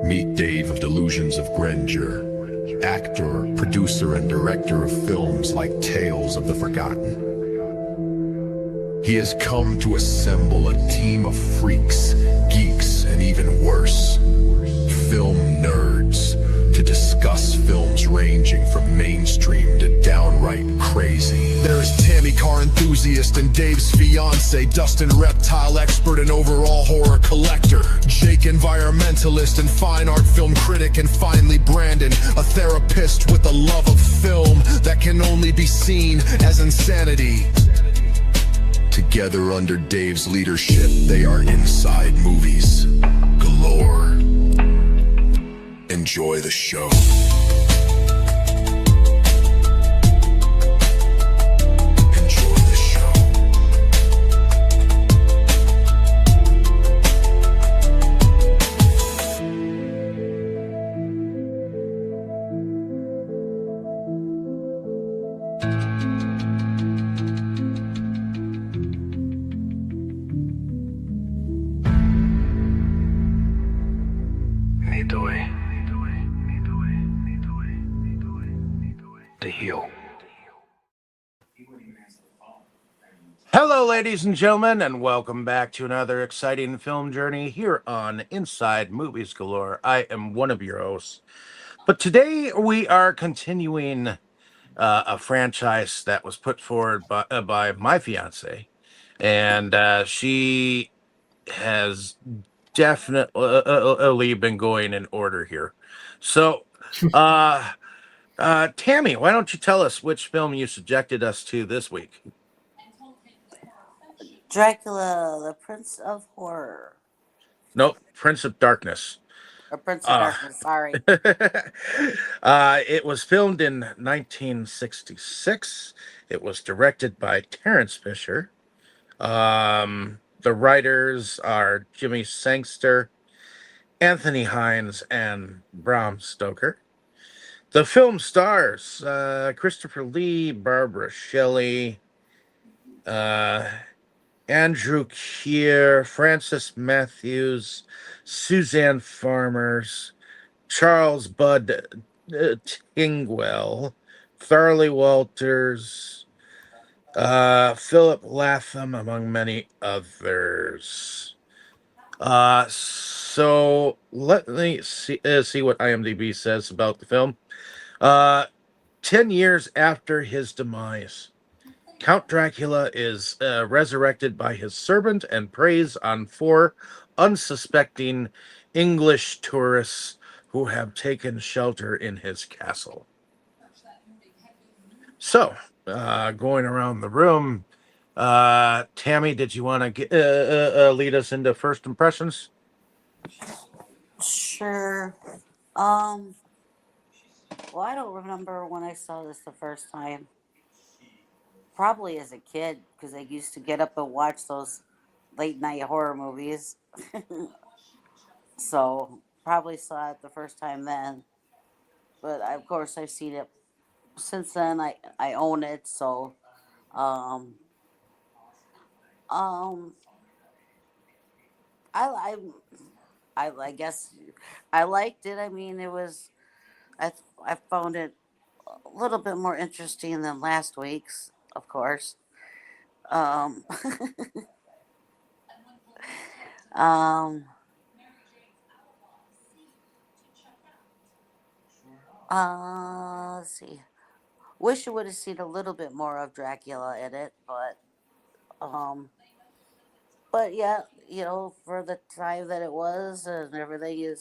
Meet Dave of Delusions of Grandeur, actor, producer, and director of films like Tales of the Forgotten. He has come to assemble a team of freaks, geeks, and even worse, film nerds, to discuss films ranging from mainstream to downright crazy. There is Tammy, car enthusiast, and Dave's fiance, Dustin, reptile expert and overall horror collector, Jake, environmentalist and fine art film critic, and finally Brandon, a therapist with a love of film that can only be seen as insanity. Together under Dave's leadership, they are Inside Movies Galore. Enjoy the show. Enjoy the show. Hello, ladies and gentlemen, and welcome back to another exciting film journey here on Inside Movies Galore. I am one of your hosts, but today we are continuing a franchise that was put forward by my fiance, and she has definitely been going in order here. So, Tammy, why don't you tell us which film you subjected us to this week? Dracula, the Prince of Horror. Nope, Prince of Darkness. Or Prince of Darkness, sorry. It was filmed in 1966. It was directed by Terence Fisher. The writers are Jimmy Sangster, Anthony Hines, and Bram Stoker. The film stars Christopher Lee, Barbara Shelley, Andrew Keir, Francis Matthews, Suzanne Farmers, Charles Budd Tingwell, Farley Walters, Philip Latham, among many others. So let me see what IMDb says about the film. 10 years after his demise, Count Dracula is resurrected by his servant and preys on 4 unsuspecting English tourists who have taken shelter in his castle. So, going around the room, Tammy, did you want to lead us into first impressions? Sure. Well, I don't remember when I saw this the first time. Probably as a kid, because I used to get up and watch those late night horror movies. So probably saw it the first time then. But of course I've seen it since then. I own it, so I guess I liked it. I mean, it was I found it a little bit more interesting than last week's, of course. Let's see. Wish I would have seen a little bit more of Dracula in it, but yeah, you know, for the time that it was and everything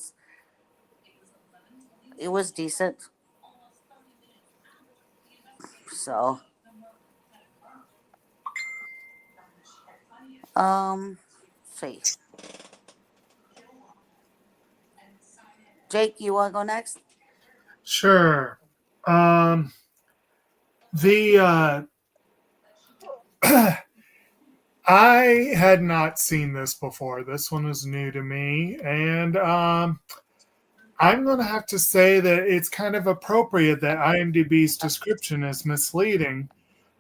it was decent. So, see. Jake, you want to go next? Sure. I had not seen this before. This one was new to me, and I'm going to have to say that it's kind of appropriate that IMDb's description is misleading,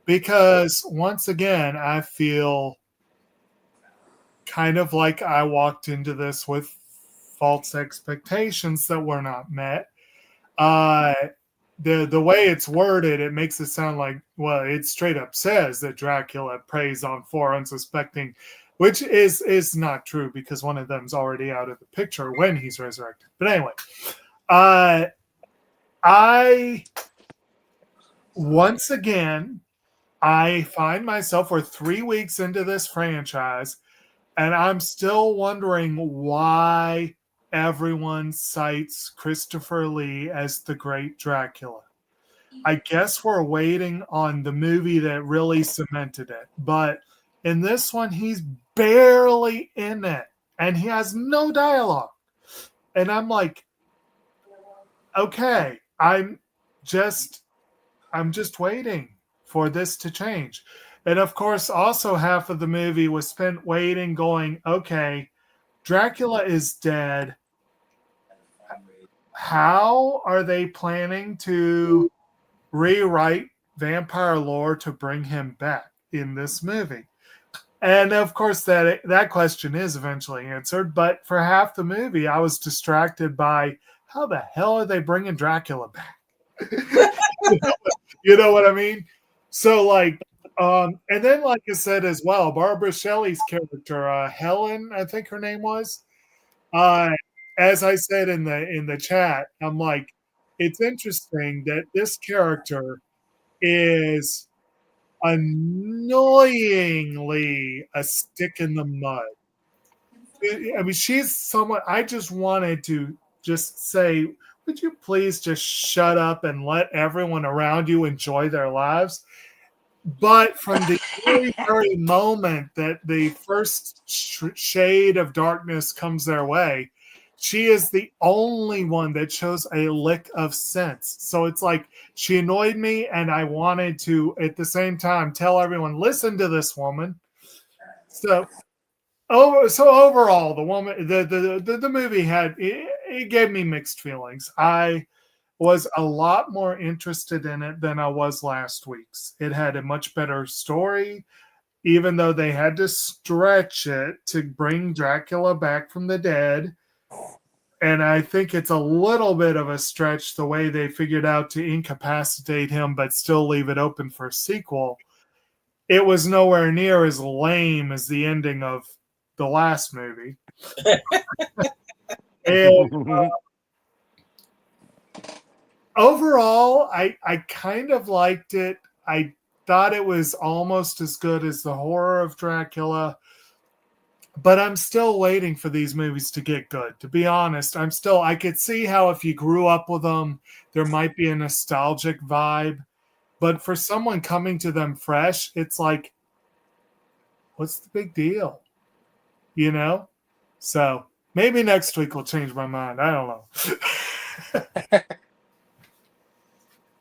because once again, I feel kind of like I walked into this with false expectations that were not met. The way it's worded, it makes it sound like, well, it straight up says that Dracula preys on 4 unsuspecting, which is not true because one of them's already out of the picture when he's resurrected. But anyway, once again, I find myself, we're 3 weeks into this franchise, and I'm still wondering why everyone cites Christopher Lee as the great Dracula. I guess we're waiting on the movie that really cemented it. But in this one, he's barely in it, and he has no dialogue. And I'm like, okay, I'm just waiting for this to change. And of course, also half of the movie was spent waiting, going, okay, Dracula is dead. How are they planning to rewrite vampire lore to bring him back in this movie? And of course, that question is eventually answered. But for half the movie, I was distracted by how the hell are they bringing Dracula back? You know what I mean? So, like, and then, like I said as well, Barbara Shelley's character, Helen, I think her name was. As I said in the chat, I'm like, it's interesting that this character is annoyingly a stick in the mud. I mean, she's someone I just wanted to just say, would you please just shut up and let everyone around you enjoy their lives? But from the very, very moment that the first shade of darkness comes their way, she is the only one that shows a lick of sense. So it's like she annoyed me, and I wanted to, at the same time, tell everyone, listen to this woman. So overall, the woman, the movie it gave me mixed feelings. I was a lot more interested in it than I was last week's. It had a much better story, even though they had to stretch it to bring Dracula back from the dead. And I think it's a little bit of a stretch the way they figured out to incapacitate him but still leave it open for a sequel. It was nowhere near as lame as the ending of the last movie. And overall, I kind of liked it. I thought it was almost as good as the horror of Dracula. But I'm still waiting for these movies to get good. To be honest, I could see how if you grew up with them, there might be a nostalgic vibe. But for someone coming to them fresh, it's like, what's the big deal? You know? So maybe next week will change my mind. I don't know.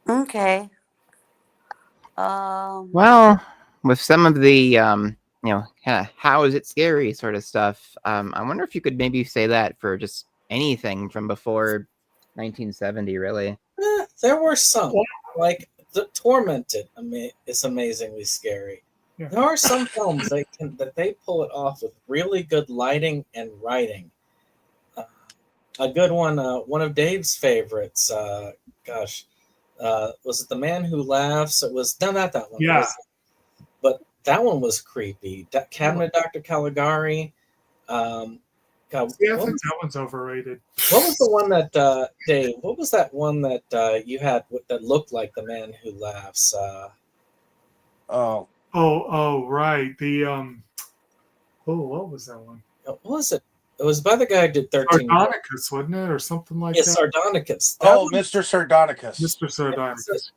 Okay. Well, with some of the kind of how is it scary sort of stuff, I wonder if you could maybe say that for just anything from before 1970, really. There were some, like The Tormented is amazingly scary. Yeah. There are some films that they pull it off with really good lighting and writing. A good one of Dave's favorites, was it The Man Who Laughs? It was not that one. Yeah. But that one was creepy. Cabinet Dr. Caligari. God, I think that one's overrated. What was the one that Dave? What was that one that you had that looked like The Man Who Laughs? Right. The what was that one? What was it? It was by the guy who did 13. Sardonicus, wasn't it, or something like that? Sardonicus. Mr. Sardonicus. Mr. Sardonicus.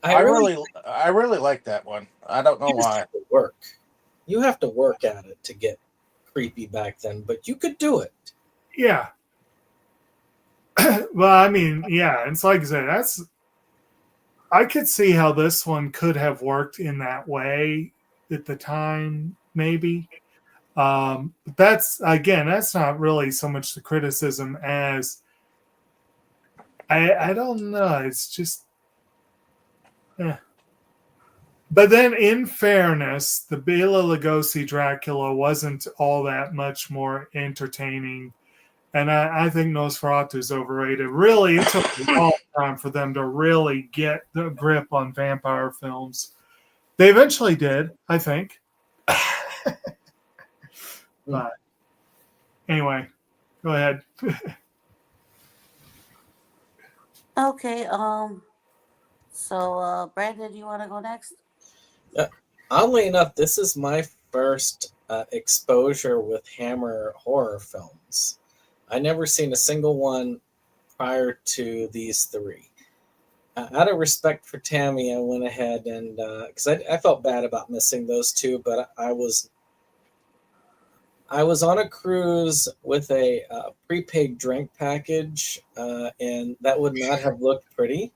I really like that one. I don't know why. You have to work at it to get creepy back then, but you could do it. Yeah. Well, I mean, yeah, it's like I said, I could see how this one could have worked in that way at the time, maybe. But that's not really so much the criticism as I don't know. It's just, But then, in fairness, the Bela Lugosi Dracula wasn't all that much more entertaining And I think Nosferatu is overrated. Really, it took a long time for them to really get the grip on vampire films. They eventually did, I think. But anyway, go ahead. Okay. So, Brandon, you want to go next? Oddly enough, this is my first exposure with Hammer horror films. I never seen a single one prior to these three. Out of respect for Tammy, I went ahead and because I felt bad about missing those two, but I was on a cruise with a prepaid drink package, and that would not have looked pretty.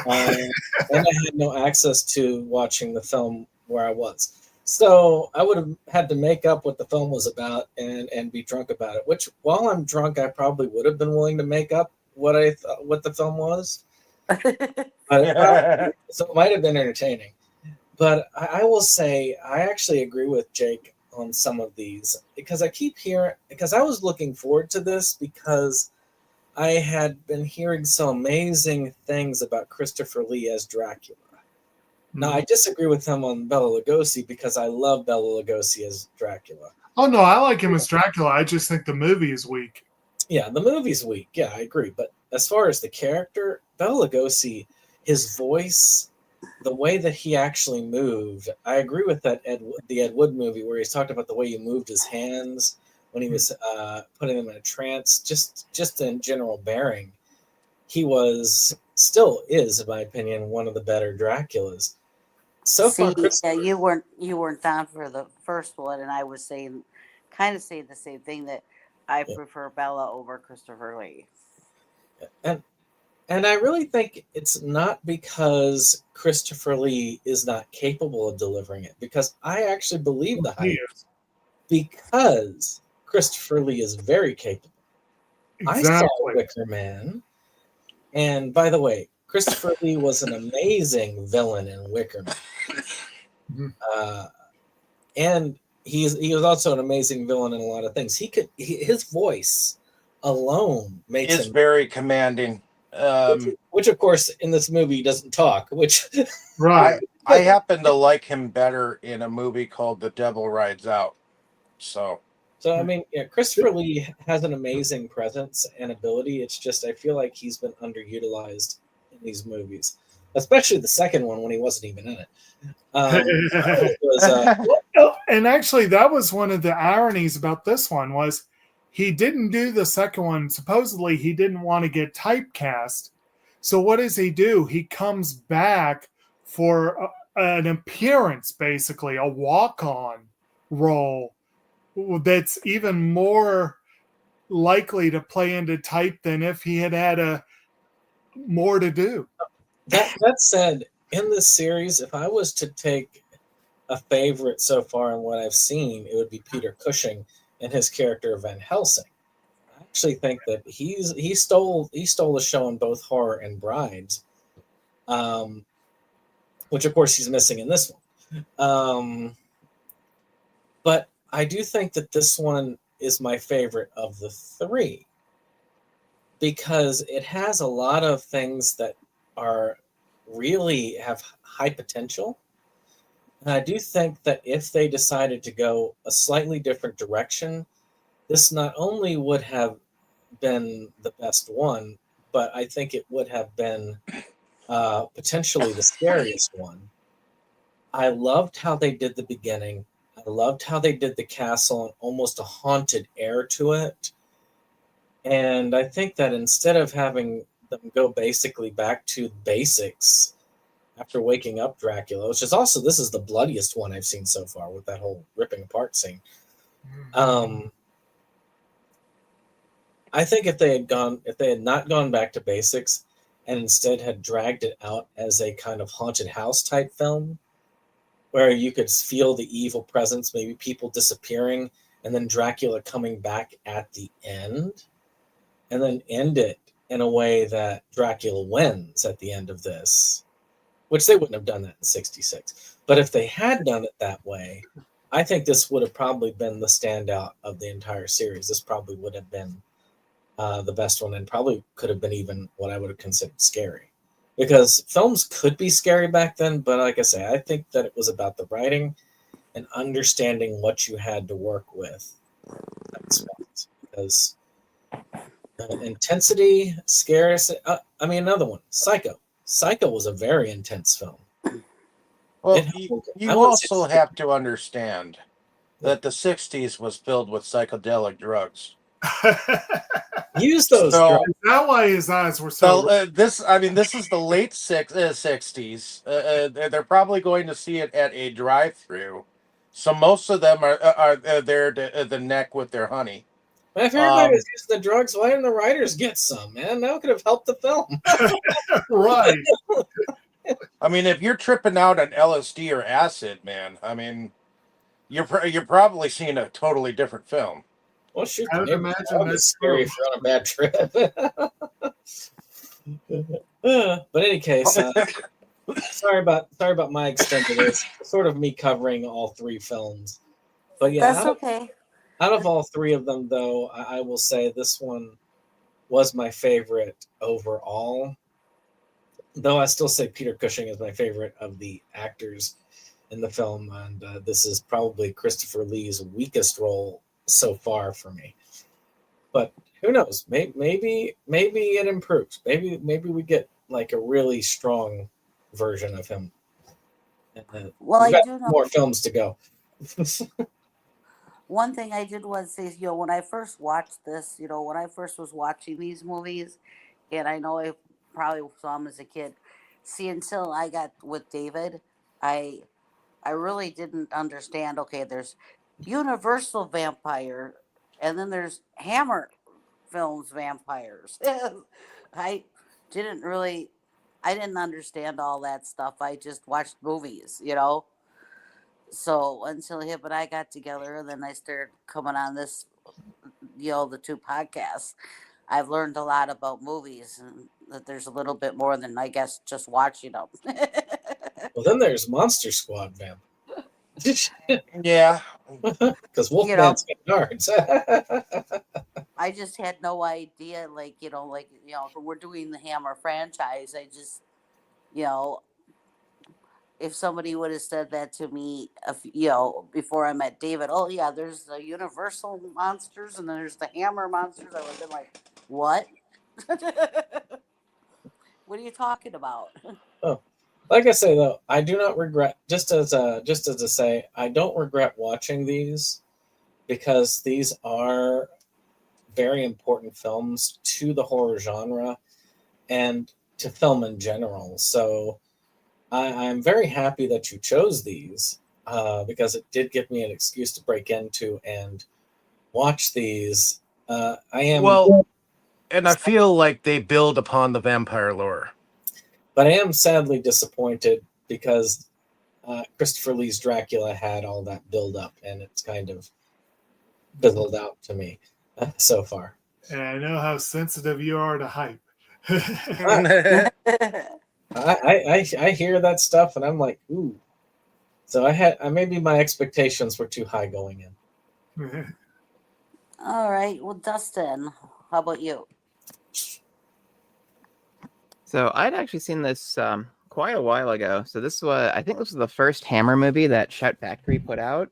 And I had no access to watching the film where I was. So I would have had to make up what the film was about and be drunk about it, which while I'm drunk, I probably would have been willing to make up what I thought what the film was. So it might have been entertaining. But I will say I actually agree with Jake on some of these because I keep hearing, because I was looking forward to this because I had been hearing so amazing things about Christopher Lee as Dracula. Now, I disagree with him on Bela Lugosi because I love Bela Lugosi as Dracula. Oh, no, I like him as Dracula. I just think the movie is weak. Yeah, the movie's weak. Yeah, I agree. But as far as the character, Bela Lugosi, his voice, the way that he actually moved, I agree with that the Ed Wood movie where he's talked about the way he moved his hands when he was putting them in a trance, just in general bearing. He still is, in my opinion, one of the better Draculas. So far, Yeah, you weren't down for the first one, and I was saying the same thing, that I prefer Bella over Christopher Lee. And I really think it's not because Christopher Lee is not capable of delivering it, because I actually believe the hype. Because Christopher Lee is very capable. Exactly. I saw Wicker Man, and by the way, Christopher Lee was an amazing villain in Wicker Man. And he was also an amazing villain in a lot of things. His voice alone makes him very commanding. Which of course in this movie he doesn't talk, which Right. I happen to like him better in a movie called The Devil Rides Out. So I mean, yeah, Christopher Lee has an amazing presence and ability. It's just I feel like he's been underutilized in these movies, especially the second one when he wasn't even in it. And actually, that was one of the ironies about this one was he didn't do the second one. Supposedly, he didn't want to get typecast. So what does he do? He comes back for an appearance, basically, a walk-on role that's even more likely to play into type than if he had more to do. That said, in this series, if I was to take a favorite so far in what I've seen, it would be Peter Cushing and his character Van Helsing. I actually think that he stole the show in both Horror and Brides, which of course he's missing in this one. But I do think that this one is my favorite of the three because it has a lot of things that are really have high potential. And I do think that if they decided to go a slightly different direction, this not only would have been the best one, but I think it would have been potentially the scariest one. I loved how they did the beginning. I loved how they did the castle and almost a haunted air to it. And I think that instead of having them go basically back to basics after waking up Dracula, which is also, this is the bloodiest one I've seen so far with that whole ripping apart scene. I think if they had not gone back to basics and instead had dragged it out as a kind of haunted house type film, where you could feel the evil presence, maybe people disappearing, and then Dracula coming back at the end, and then end it in a way that Dracula wins at the end of this, which they wouldn't have done that in 1966. But if they had done it that way, I think this would have probably been the standout of the entire series. This probably would have been the best one, and probably could have been even what I would have considered scary. Because films could be scary back then, but like I say, I think that it was about the writing and understanding what you had to work with. That's what, because intensity, scarcity. Another one, Psycho. Psycho was a very intense film. Well, I you would say also have to understand that the 60s was filled with psychedelic drugs. use those So- drugs. Is that why his eyes were so? So this is the late 60s. They're probably going to see it at a drive-through. So most of them are there to the neck with their honey. If everybody was using the drugs, why didn't the writers get some, man? That could have helped the film. Right. I mean, if you're tripping out on LSD or acid, man, I mean, you're probably seeing a totally different film. Well, shoot, I would maybe imagine that would be that's scary true. if you're on a bad trip. But in any case, sorry about my extended. It's sort of me covering all three films. But yeah, That's okay. out of all three of them, though, I will say this one was my favorite overall. Though I still say Peter Cushing is my favorite of the actors in the film, and this is probably Christopher Lee's weakest role so far for me. But who knows? Maybe it improves. Maybe we get like a really strong version of him. Well, We've I got do know more films to go. one thing I did want to say is, when I first watched this, when I first was watching these movies, and I know I probably saw them as a kid. See, until I got with David, I really didn't understand. Okay, there's Universal vampire, and then there's Hammer Films vampires. I didn't really, I didn't understand all that stuff. I just watched movies, So until him and I got together, and then I started coming on this, the two podcasts, I've learned a lot about movies, and that there's a little bit more than, I guess, just watching them. Well, then there's Monster Squad, man. Yeah. Because Wolfman's got yards. I just had no idea, if we're doing the Hammer franchise, I just, if somebody would have said that to me, before I met David, oh yeah, there's the Universal monsters and then there's the Hammer monsters, I would have been like, what? What are you talking about? Oh, like I say though, I do not regret. Just as a say, I don't regret watching these because these are very important films to the horror genre and to film in general. So I'm very happy that you chose these because it did give me an excuse to break into and watch these. I am and I feel like they build upon the vampire lore. But I am sadly disappointed because Christopher Lee's Dracula had all that build up, and it's kind of fizzled out to me so far. And I know how sensitive you are to hype. I hear that stuff, and I'm like, ooh. So maybe my expectations were too high going in. All right. Well, Dustin, how about you? So I'd actually seen this quite a while ago. So I think this was the first Hammer movie that Shout Factory put out.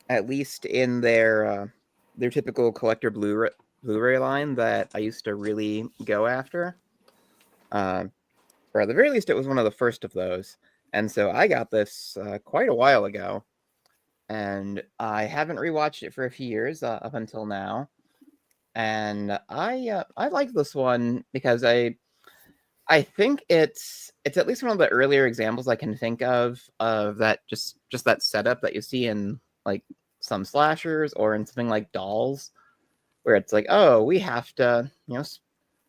At least in their typical collector Blu-ray line that I used to really go after. Or at the very least, it was one of the first of those. And so I got this quite a while ago. And I haven't rewatched it for a few years up until now. And I like this one because I think it's at least one of the earlier examples I can think of that just that setup that you see in like some slashers or in something like Dolls, where it's like, oh, we have to,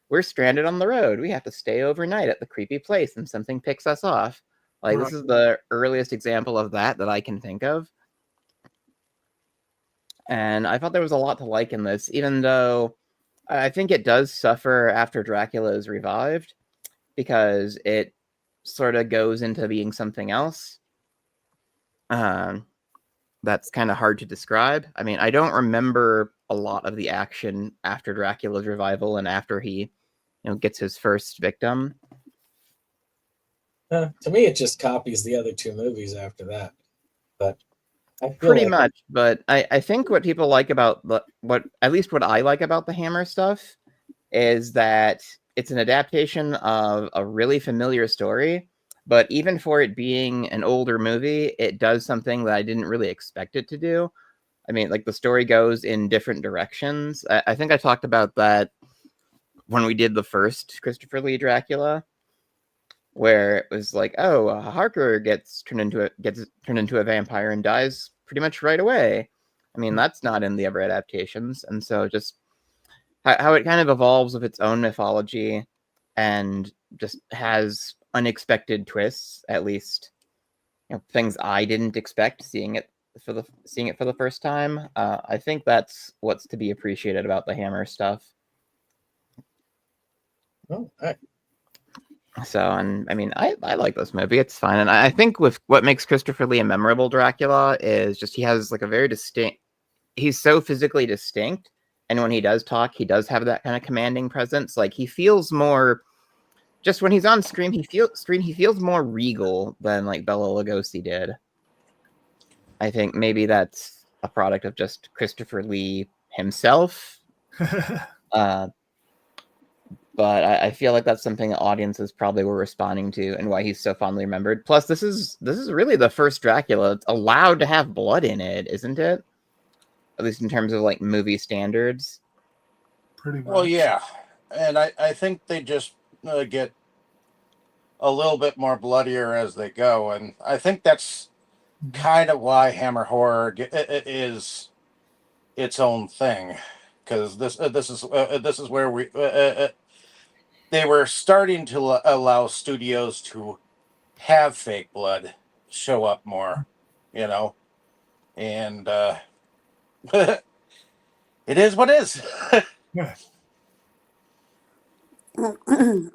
we're stranded on the road. We have to stay overnight at the creepy place and something picks us off. Like, this is the earliest example of that I can think of. And I thought there was a lot to like in this, even though I think it does suffer after Dracula is revived, because it sort of goes into being something else. But that's kind of hard to describe. I mean, I don't remember a lot of the action after Dracula's revival and after he, gets his first victim. To me, it just copies the other two movies after that. But I feel Pretty like much, but I think what people like about what I like about the Hammer stuff is that it's an adaptation of a really familiar story, but even for it being an older movie, it does something that I didn't really expect it to do. I mean, like the story goes in different directions. I think I talked about that when we did the first Christopher Lee Dracula, where it was like, oh, Harker gets turned into a vampire and dies pretty much right away. I mean, that's not in the other adaptations, and so just how it kind of evolves with its own mythology and just has unexpected twists, at least things I didn't expect seeing it for the first time. I think that's what's to be appreciated about the Hammer stuff. oh, all right. So, and I mean, I like this movie. It's fine. And I think with what makes Christopher Lee a memorable Dracula is just he has like a very distinct, he's so physically distinct. And when he does talk, he does have that kind of commanding presence. Like he feels more, just when he's on screen, he feels more regal than like Bela Lugosi did. I think maybe that's a product of just Christopher Lee himself. But I feel like that's something that audiences probably were responding to and why he's so fondly remembered. Plus, this is really the first Dracula that's allowed to have blood in it, isn't it? At least in terms of like movie standards. Pretty much. Well, yeah. And I think they just get a little bit more bloodier as they go. And I think that's kind of why Hammer Horror is its own thing. Because this is where we... they were starting to allow studios to have fake blood show up more, and it is what it is. Yeah.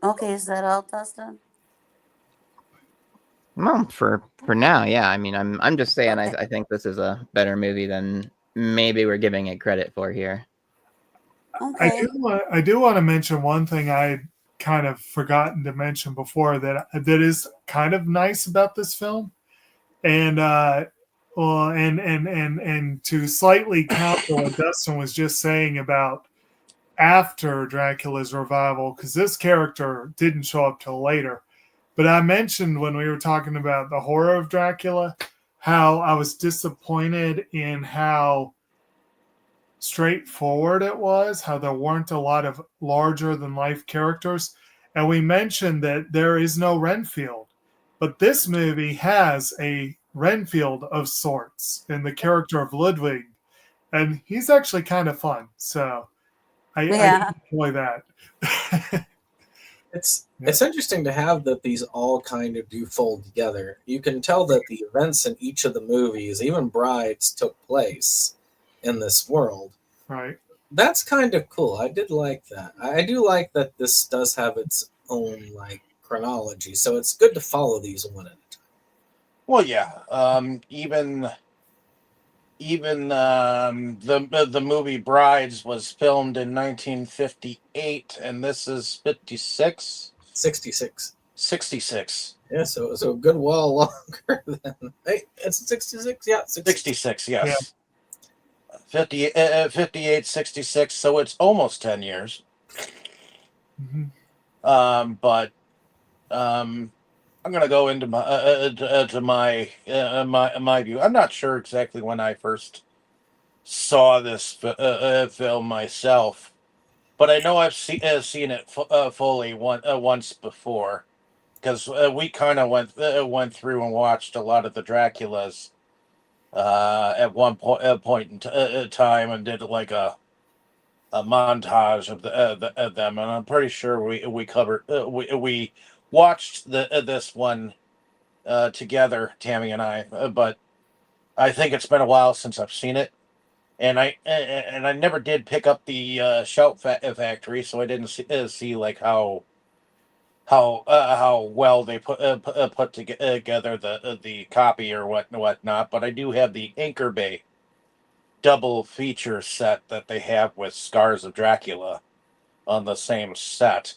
Okay, is that all, Dustin? Well, for now, yeah. I mean, I'm just saying I think this is a better movie than maybe we're giving it credit for here. Okay. I do want to mention one thing I kind of forgotten to mention before that is kind of nice about this film, and and to slightly counter what Dustin was just saying about after Dracula's revival, because this character didn't show up till later. But I mentioned when we were talking about the horror of Dracula, how I was disappointed in how straightforward it was, how there weren't a lot of larger than life characters. And we mentioned that there is no Renfield, but this movie has a Renfield of sorts in the character of Ludwig, and he's actually kind of fun. So I enjoy that. It's interesting to have that these all kind of do fold together. You can tell that the events in each of the movies, even Brides, took place in this world. Right. That's kind of cool. I did like that. I do like that this does have its own like chronology, so it's good to follow these one at a time. Well, yeah. Even the movie Brides was filmed in 1958, and this is 56. 66. 66. Yeah, so a good while longer than. Hey, it's 66. Yeah, 66. Yes. 58, 66. So it's almost 10 years. Mm-hmm. But I'm gonna go into my my view. I'm not sure exactly when I first saw this film myself, but I know I've seen it fully once before, because we kind of went through and watched a lot of the Draculas at one point in time, and did like a montage of them, and I'm pretty sure we covered we watched this one together, Tammy and I, but I think it's been a while since I've seen it, and I never did pick up the Shout Factory, so I didn't see like how how well they put together the copy or whatnot. But I do have the Anchor Bay double feature set that they have with Scars of Dracula on the same set,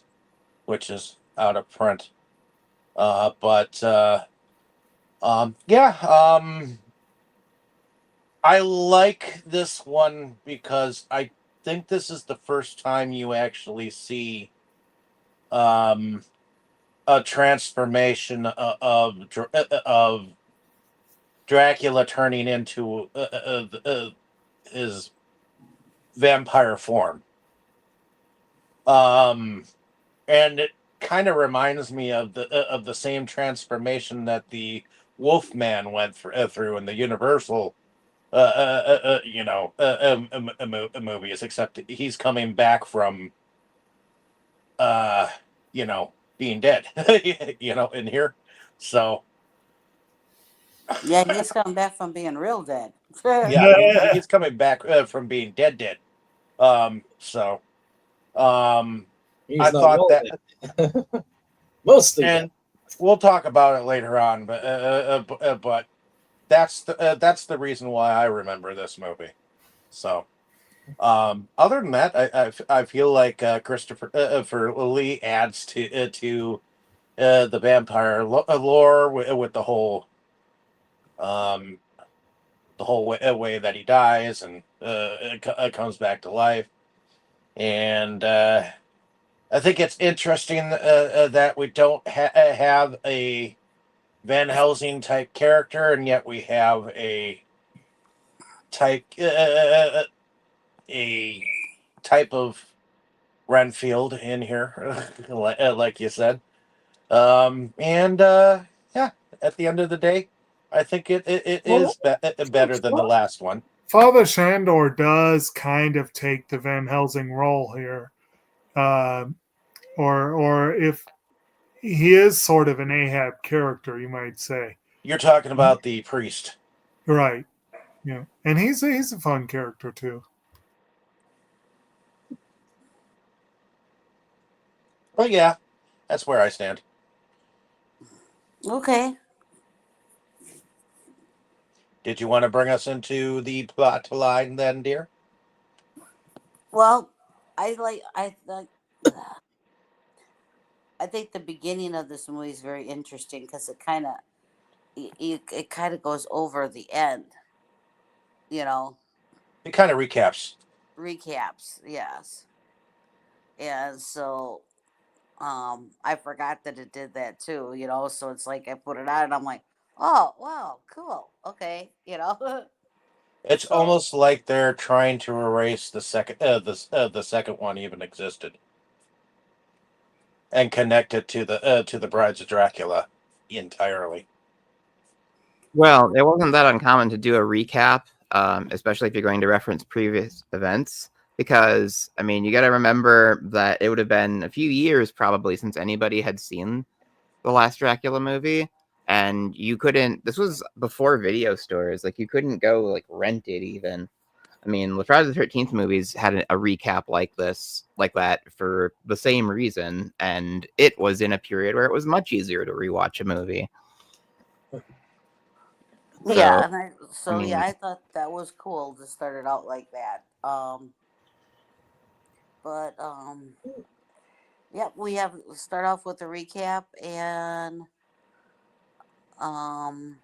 which is out of print. But yeah, I like this one because I think this is the first time you actually see um, a transformation of Dracula turning into his vampire form. And it kind of reminds me of the same transformation that the Wolfman went through in the Universal, movies. Except he's coming back from, uh, being dead, in here. So Yeah, he's coming back from being real dead. yeah, he's coming back from being dead. So He's I not thought well that, dead. Mostly dead. and we'll talk about it later on. But that's the reason why I remember this movie. So, other than that, I feel like Christopher for Lee adds to the vampire lore with um the whole way that he dies and comes back to life, and I think it's interesting that we don't have a Van Helsing type character, and yet we have type a type of Renfield in here, like you said. And yeah, at the end of the day, I think it Well, is better than the last one. Father Shandor does kind of take the Van Helsing role here, or if he is sort of an Ahab character, you might say. You're talking about the priest. Right. Yeah, and he's a fun character too. Well, yeah, that's where I stand. Okay. Did you want to bring us into the plot line then, dear? Well, I think the beginning of this movie is very interesting because it kind of goes over the end. You know, It kind of recaps. recaps. Yes, and so I forgot that it did that too. So it's like I put it on and I'm like, oh wow, cool, okay. It's So almost like they're trying to erase the second one even existed, and connect it to the Brides of Dracula entirely. Well, it wasn't that uncommon to do a recap, especially if you're going to reference previous events, because, I mean, you got to remember that it would have been a few years probably since anybody had seen the last Dracula movie, and you couldn't, this was before video stores, like, you couldn't go, like, rent it even. I mean, the Friday the 13th movies had a recap like that for the same reason, and it was in a period where it was much easier to rewatch a movie. yeah, So, and I mean, I thought that was cool to start it out like that. But yeah, we have start off with a recap, and um,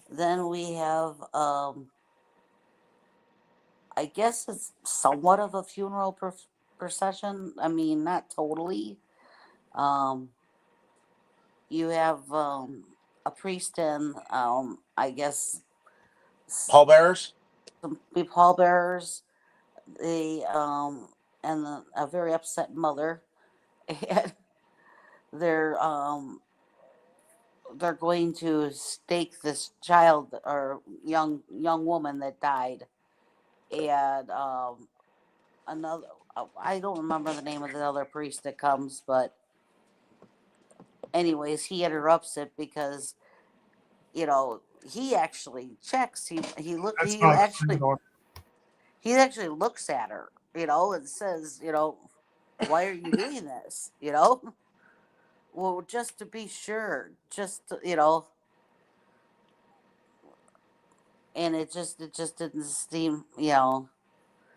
then we have I guess it's somewhat of a funeral procession. I mean, not totally. Um, you have a priest and I guess Pallbearers. some pallbearers. They and a very upset mother, and they're um they're going to stake this child or young woman that died, and another I don't remember the name of the other priest that comes, but anyways, he interrupts it because he actually checks. That's not Shandor. He actually looks at her, and says, why are you doing this? Well, just to be sure, just to, and it just didn't seem.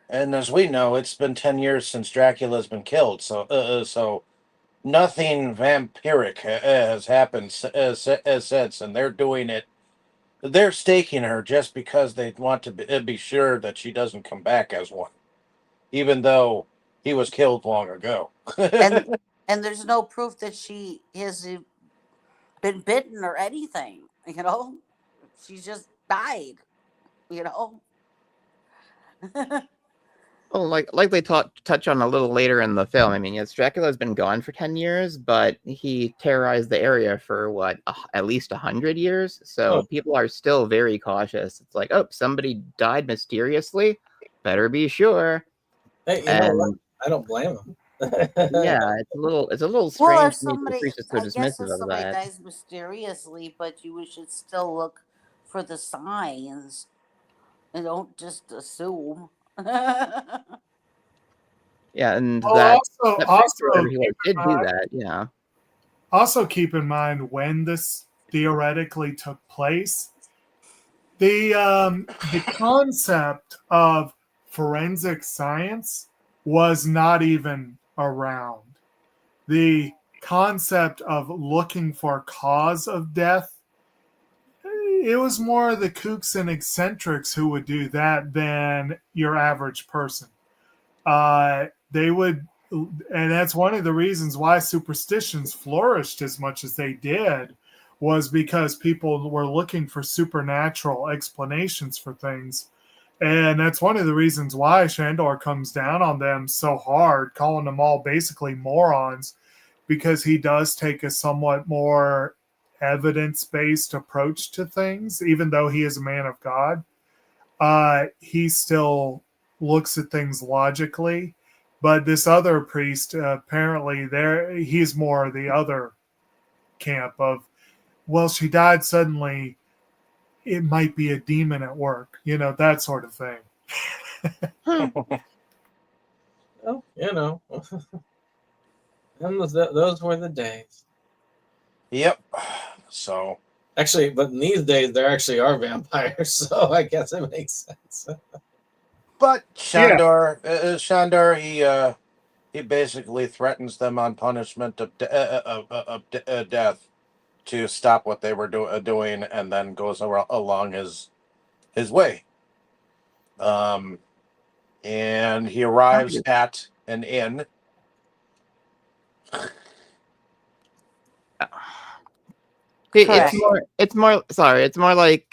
And as we know, it's been 10 years since Dracula's been killed, so nothing vampiric has happened since, and they're doing it. They're staking her just because they want to be sure that she doesn't come back as one, even though he was killed long ago. and and there's no proof that she has been bitten or anything. She just died you know Well, like they touch on a little later in the film. I mean, yes, Dracula's been gone for 10 years, but he terrorized the area for what, at least 100 years. So Oh. people are still very cautious. It's like, oh, somebody died mysteriously. Better be sure. Hey, And what? I don't blame him. yeah, it's a little well, strange if to me that the somebody priest is so I guess if dismissive of somebody that. dies mysteriously, but you should still look for the signs and don't just assume. Yeah, and Oh, that priest or also whatever he was did do that. Yeah. Also, keep in mind when this theoretically took place, the concept of forensic science was not even around. The concept of looking for cause of death, it was more the kooks and eccentrics who would do that than your average person. They would, and that's one of the reasons why superstitions flourished as much as they did, was because people were looking for supernatural explanations for things. And that's one of the reasons why Shandor comes down on them so hard, calling them all basically morons, because he does take a somewhat more evidence-based approach to things. Even though he is a man of God, he still looks at things logically. But this other priest, apparently, he's more the other camp of, well, she died suddenly. It might be a demon at work, that sort of thing. Well, and those were the days. Yep. So Actually, but in these days there actually are vampires, so I guess it makes sense. but Yeah. Shandor, he basically threatens them on punishment of death to stop what they were doing, and then goes along his way. And he arrives at an inn. Correct. It's more. Sorry, it's more like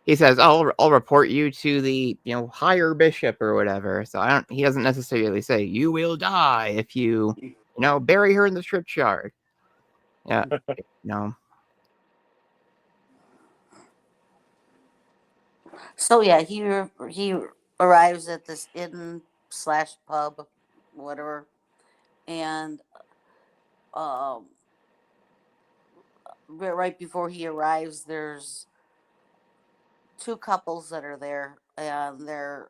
he says, "I'll report you to the higher bishop or whatever." So he doesn't necessarily say you will die if you bury her in the churchyard. Yeah, no. So yeah, he arrives at this inn slash pub, whatever, and um, right before he arrives, there's two couples that are there, and they're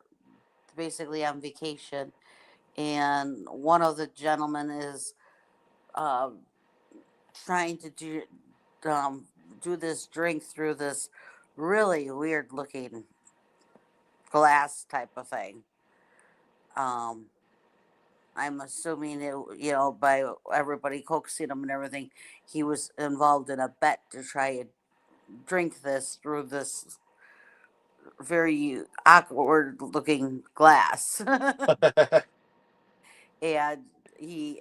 basically on vacation, and one of the gentlemen is um, trying to um, do this drink through this really weird looking glass type of thing. Um, I'm assuming by everybody coaxing him and everything, he was involved in a bet to try and drink this through this very awkward looking glass. And he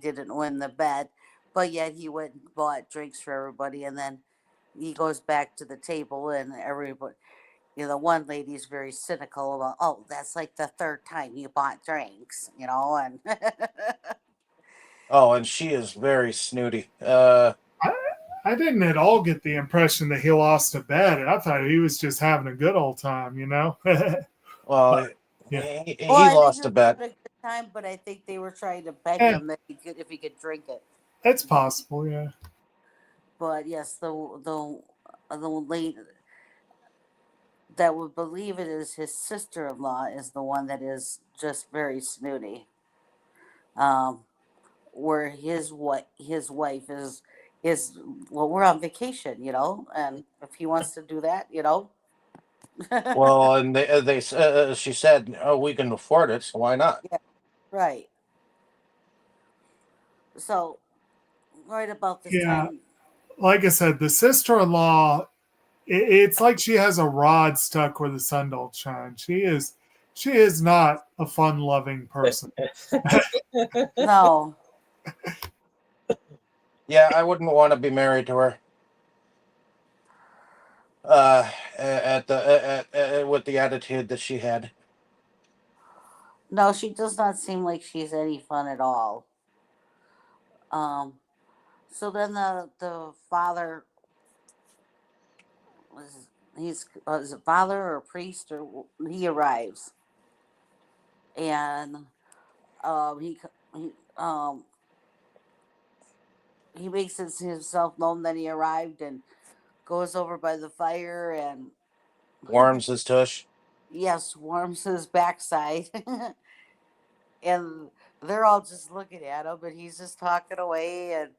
didn't win the bet, but yet he went and bought drinks for everybody, and then he goes back to the table, and everybody, the one lady's very cynical about, oh, that's like the third time you bought drinks, and Oh, and she is very snooty. I didn't at all get the impression that he lost a bet. I thought he was just having a good old time, Well, Yeah. he well, I think lost he a was bet. having a good time, but I think they were trying to beg Eh, him that if he could drink it. it's possible, yeah. But yes, the lady that would believe it is his sister-in-law is the one that is just very snooty. um, where his wife is well, we're on vacation, and if he wants to do that, Well, and she said, "Oh, we can afford it, so why not?" yeah, right. So right about this Yeah, time, like I said, the sister-in-law, it's like she has a rod stuck where the sun don't shine. She is not a fun-loving person. no, Yeah, I wouldn't want to be married to her. With the attitude that she had. no, she does not seem like she's any fun at all. Um, so then the father was is it father or priest or he arrives and he he makes himself known that he arrived and goes over by the fire and Warms his tush. yes, warms his backside. And they're all just looking at him and he's just talking away and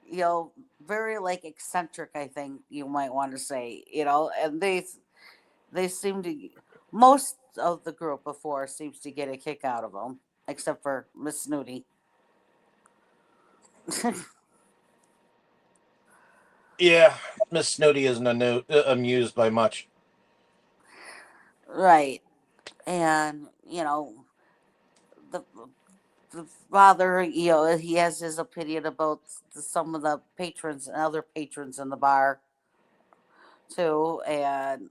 you know very like eccentric, I think you might want to say, and they seem to most of the group before seems to get a kick out of him except for Miss Snooty. Yeah, Miss Snooty isn't amused by much. Right. And the the father, he has his opinion about some of the patrons and other patrons in the bar too, and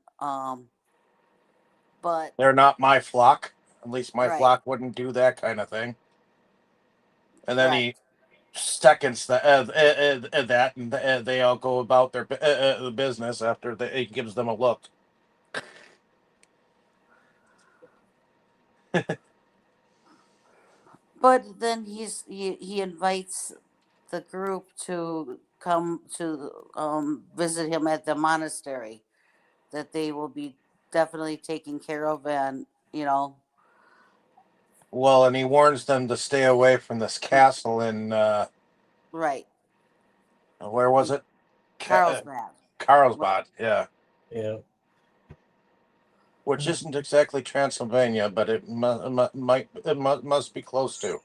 but They're not my flock. At least my right, flock wouldn't do that kind of thing. And then he correct. seconds that, and they all go about their the business after he gives them a look. But then he invites the group to come to visit him at the monastery that they will be definitely taken care of, and Well, and he warns them to stay away from this castle in right, where was in it? Carlsbad. Right. Carlsbad, yeah, Yeah. which isn't exactly Transylvania, but it must be close to.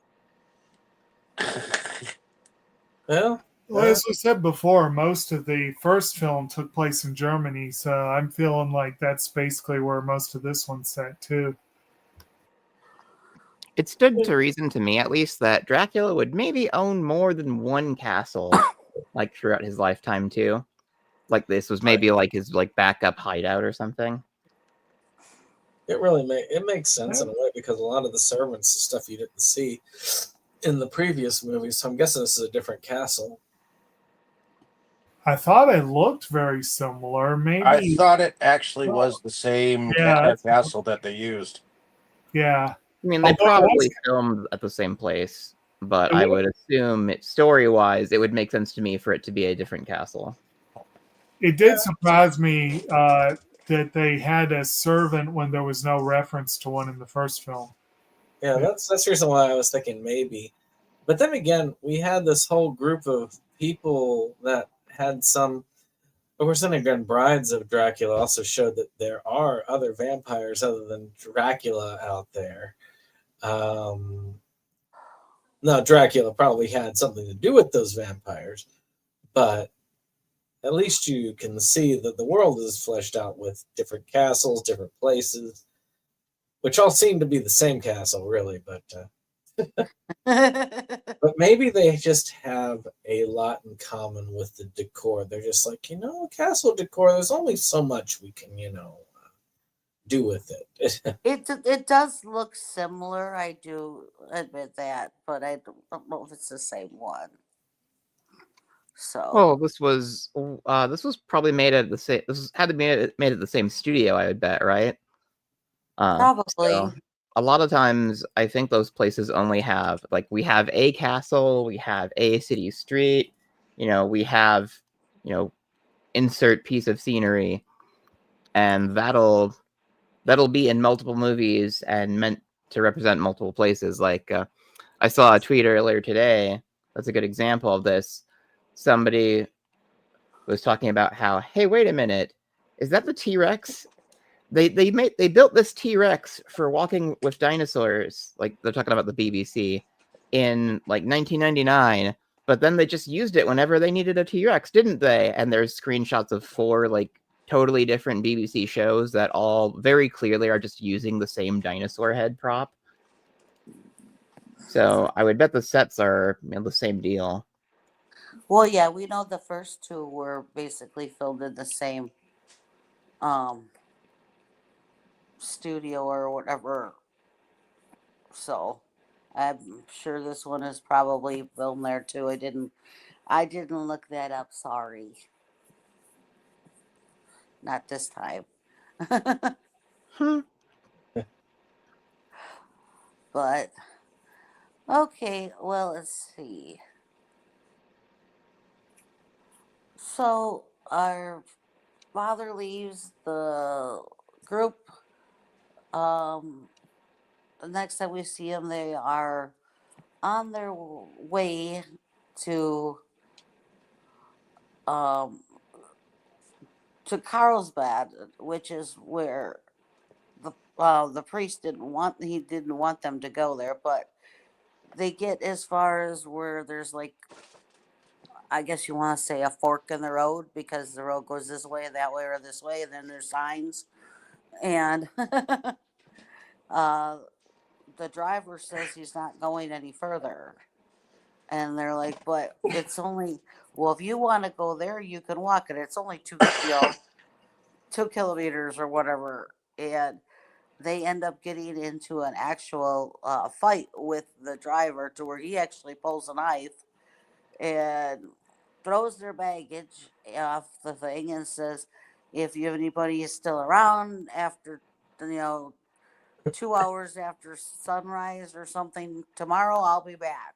Well, Well, as we said before, most of the first film took place in Germany, so I'm feeling like that's basically where most of this one's set too. It stood to reason to me, at least, that Dracula would maybe own more than one castle, like throughout his lifetime too. Like this was maybe like his like backup hideout or something. it makes sense in a way because a lot of the servants and stuff you didn't see in the previous movies. So I'm guessing this is a different castle. I thought it looked very similar. I Maybe, thought it actually was the same yeah, castle that they used. yeah. I mean, they Although probably filmed at the same place, but I would assume story-wise, it would make sense to me for it to be a different castle. it did surprise me that they had a servant when there was no reference to one in the first film. Yeah, that's the reason why I was thinking maybe. But then again, we had this whole group of people that had some. Of course, then again, Brides of Dracula also showed that there are other vampires other than Dracula out there. Now, Dracula probably had something to do with those vampires, but at least you can see that the world is fleshed out with different castles, different places, which all seem to be the same castle, really. But maybe they just have a lot in common with the decor. They're just like, castle decor, there's only so much we can, do with it. it does look similar, I do admit that, but I don't know if it's the same one. So Well, this was probably made at the same. Had to be made at the same studio, I would bet, right? probably. So a lot of times, I think those places only have we have a castle, we have a city street, we have insert piece of scenery, and that'll be in multiple movies and meant to represent multiple places. I saw a tweet earlier today. That's a good example of this. Somebody was talking about how, hey, wait a minute, is that the T-Rex? They built this T-Rex for Walking with Dinosaurs, like they're talking about the BBC, in like 1999, but then they just used it whenever they needed a T-Rex, didn't they? And there's screenshots of 4 like totally different BBC shows that all very clearly are just using the same dinosaur head prop. So I would bet the sets are the same deal. Well, yeah, we know the first 2 were basically filmed in the same studio or whatever. So I'm sure this one is probably filmed there too. I didn't look that up, sorry. Not this time. But okay, well, let's see. So our father leaves the group. The next time we see them, they are on their way to um to Carlsbad, which is where the priest didn't want them to go there, but they get as far as where there's like, I guess you want to say, a fork in the road, because the road goes this way, that way, or this way, and then there's signs. And the driver says he's not going any further. And they're like, but it's only, well, if you want to go there, you can walk it. It's only 2 kilometers or whatever. And they end up getting into an actual fight with the driver, to where he actually pulls a knife and throws their baggage off the thing and says, if you have anybody who's still around after, 2 hours after sunrise or something tomorrow, I'll be back.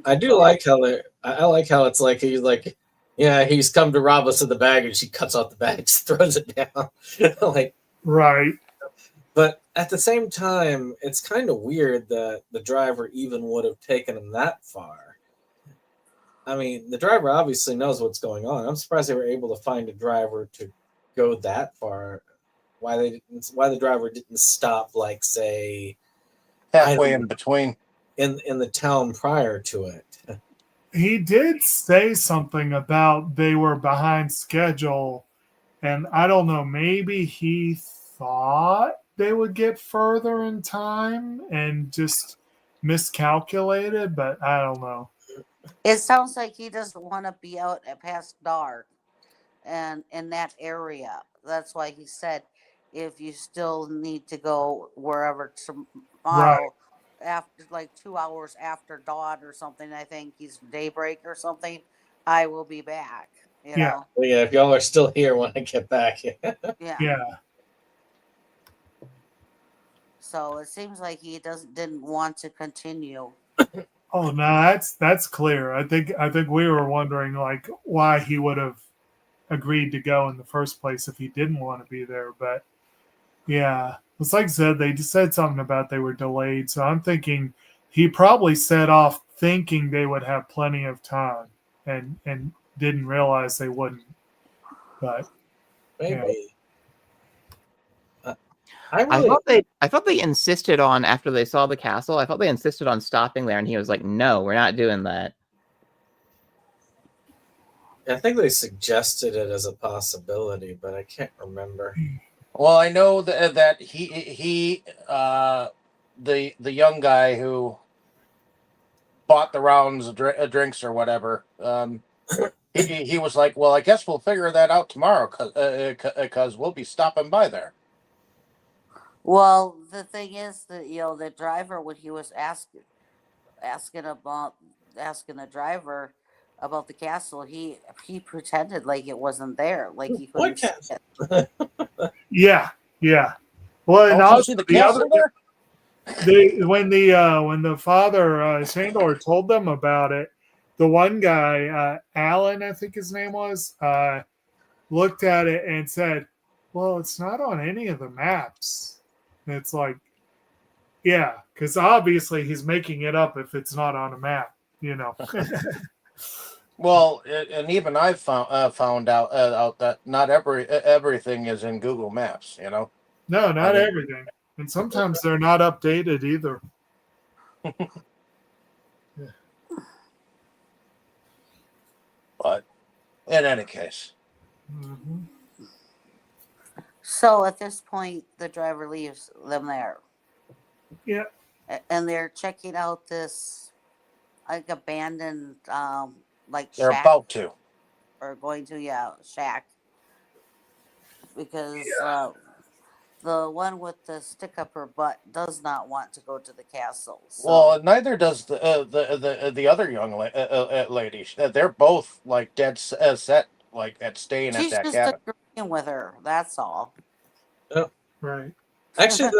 I do like how I like how it's like he's like, yeah, he's come to rob us of the baggage. He cuts off the baggage, throws it down, like, Right. But at the same time, it's kind of weird that the driver even would have taken him that far. I mean, the driver obviously knows what's going on. I'm surprised they were able to find a driver to go that far. Why the driver didn't stop, like, say, Halfway in between. in the town prior to it. He did say something about they were behind schedule, and I don't know, maybe he thought they would get further in time and just miscalculated, but I don't know. It sounds like he doesn't want to be out at past dark and in that area. That's why he said, if you still need to go wherever tomorrow, after like 2 hours after dawn or something, I think he's daybreak or something, I will be back. You know? Well, yeah, if y'all are still here when I get back. Yeah. So it seems like he didn't want to continue. Oh no, that's clear. I think we were wondering like why he would have agreed to go in the first place if he didn't want to be there. But yeah, it's like I said, they just said something about they were delayed. So I'm thinking he probably set off thinking they would have plenty of time and didn't realize they wouldn't. But Maybe. Yeah. I thought they insisted on, after they saw the castle, I thought they insisted on stopping there, and he was like, no, we're not doing that. I think they suggested it as a possibility, but I can't remember. Well, I know that the young guy who bought the rounds of drinks or whatever, he was like, well, I guess we'll figure that out tomorrow, because we'll be stopping by there. Well, the thing is that, the driver, when he was asking the driver about the castle, he pretended like it wasn't there, like he couldn't see it. Yeah. Well, and also the the other, there? when the father Sandor told them about it, the one guy, Alan, I think his name was, looked at it and said, "Well, it's not on any of the maps." And it's like, Yeah, because obviously he's making it up if it's not on a map, you know. Well, and even I found out that not everything is in Google Maps. You know, No, I not mean, everything. And sometimes they're not updated either. but in any case, Mhm. So at this point, the driver leaves them there, Yeah. and they're checking out this like abandoned like they're shack, about to. or going to, yeah, shack, because the one with the stick up her butt does not want to go to the castle. So Well, neither does the other young lady. They're both like dead set, like at staying at she's that just cabin. agreeing with her. That's all. Right. Actually,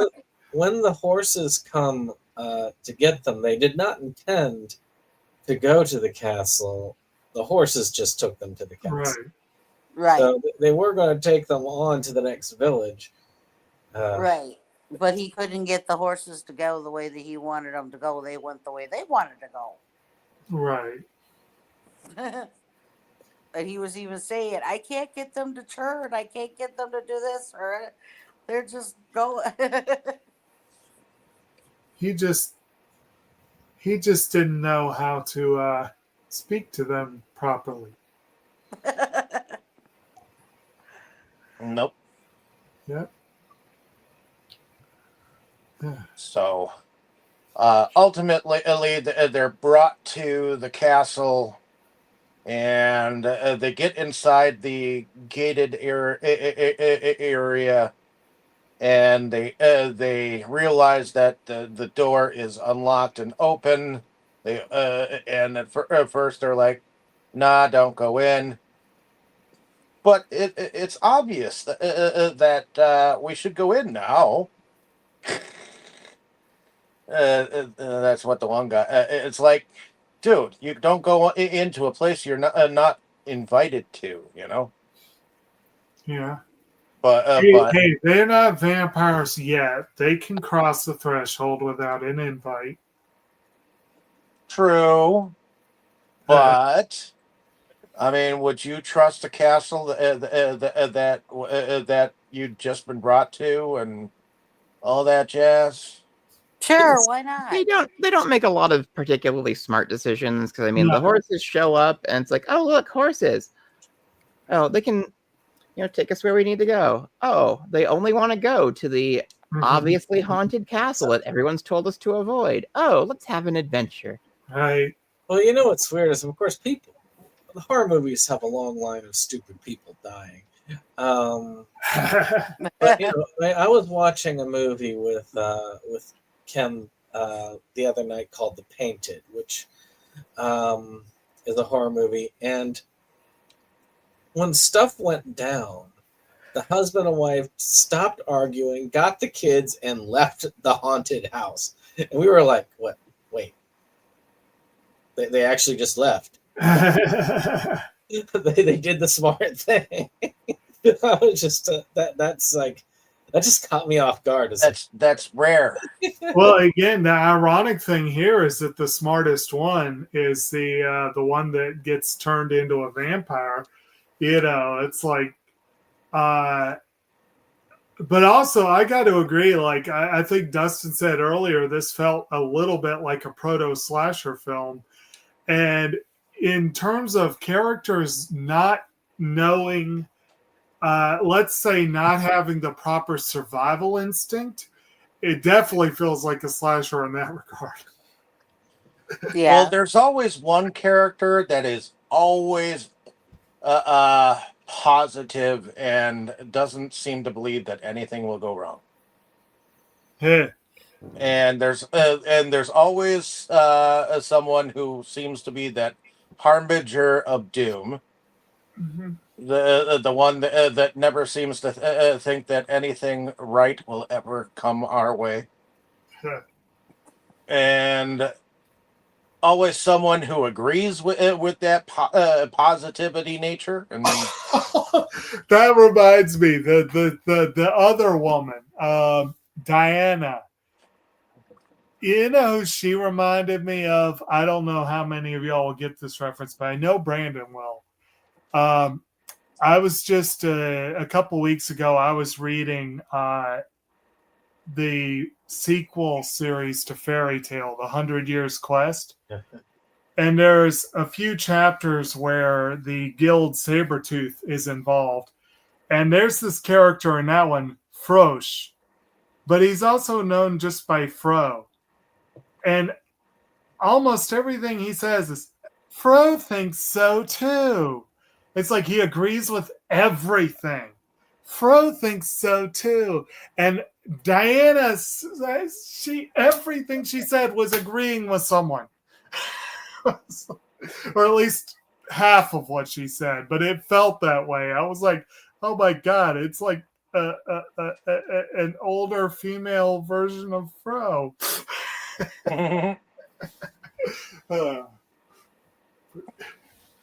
when the horses come to get them, they did not intend to go to the castle. The horses just took them to the castle. Right. Right. So they were going to take them on to the next village. Right. But he couldn't get the horses to go the way that he wanted them to go. They went the way they wanted to go. Right. And he was even saying, I can't get them to turn. I can't get them to do this. Or they're just going. He just didn't know how to speak to them properly. Nope. Yep. So, ultimately, they're brought to the castle, and they get inside the gated area, and they realize that the door is unlocked and open. They and at first they're like, "Nah, don't go in." But it's obvious that we should go in now. That's what the one guy. It's like, dude, you don't go into a place you're not invited to. You know. Yeah. But Hey, they're not vampires yet. They can cross the threshold without an invite. true. But I mean, would you trust a castle that you'd just been brought to and all that jazz? Sure, why not? They don't make a lot of particularly smart decisions because I mean No. the horses show up and it's like, oh look, horses. Oh, they can take us where we need to go. Oh, they only want to go to the obviously haunted castle that everyone's told us to avoid. Oh, let's have an adventure. Right. Well, you know what's weird is, of course, the horror movies have a long line of stupid people dying. But I was watching a movie with Ken the other night called The Painted, which is a horror movie. And when stuff went down, the husband and wife stopped arguing, got the kids, and left the haunted house. And we were like, "What? Wait, they actually just left." They did the smart thing. I was just that just caught me off guard. That's rare. Well, again, the ironic thing here is that the smartest one is the one that gets turned into a vampire. It's like, but also I got to agree. Like I think Dustin said earlier, this felt a little bit like a proto slasher film, and in terms of characters not knowing, let's say, not having the proper survival instinct, it definitely feels like a slasher in that regard. Yeah. Well, there's always one character that is always positive and doesn't seem to believe that anything will go wrong. Yeah. And there's always someone who seems to be that harbinger of doom. Mm-hmm. The one that never seems to think that anything right will ever come our way. Yeah. And always someone who agrees with that positivity nature. And That reminds me, the other woman, Diana. You know, she reminded me of, I don't know how many of y'all will get this reference, but I know Brandon will. I was just a couple weeks ago, I was reading the sequel series to Fairy Tale, The 100 Years Quest. And there's a few chapters where the guild Sabretooth is involved. And there's this character in that one, Frosh. But he's also known just by Fro. And almost everything he says is, Fro thinks so too. It's like he agrees with everything. Fro thinks so too. And Diana, everything she said was agreeing with someone. Or at least half of what she said. But it felt that way. I was like, oh my God, it's like an older female version of Fro.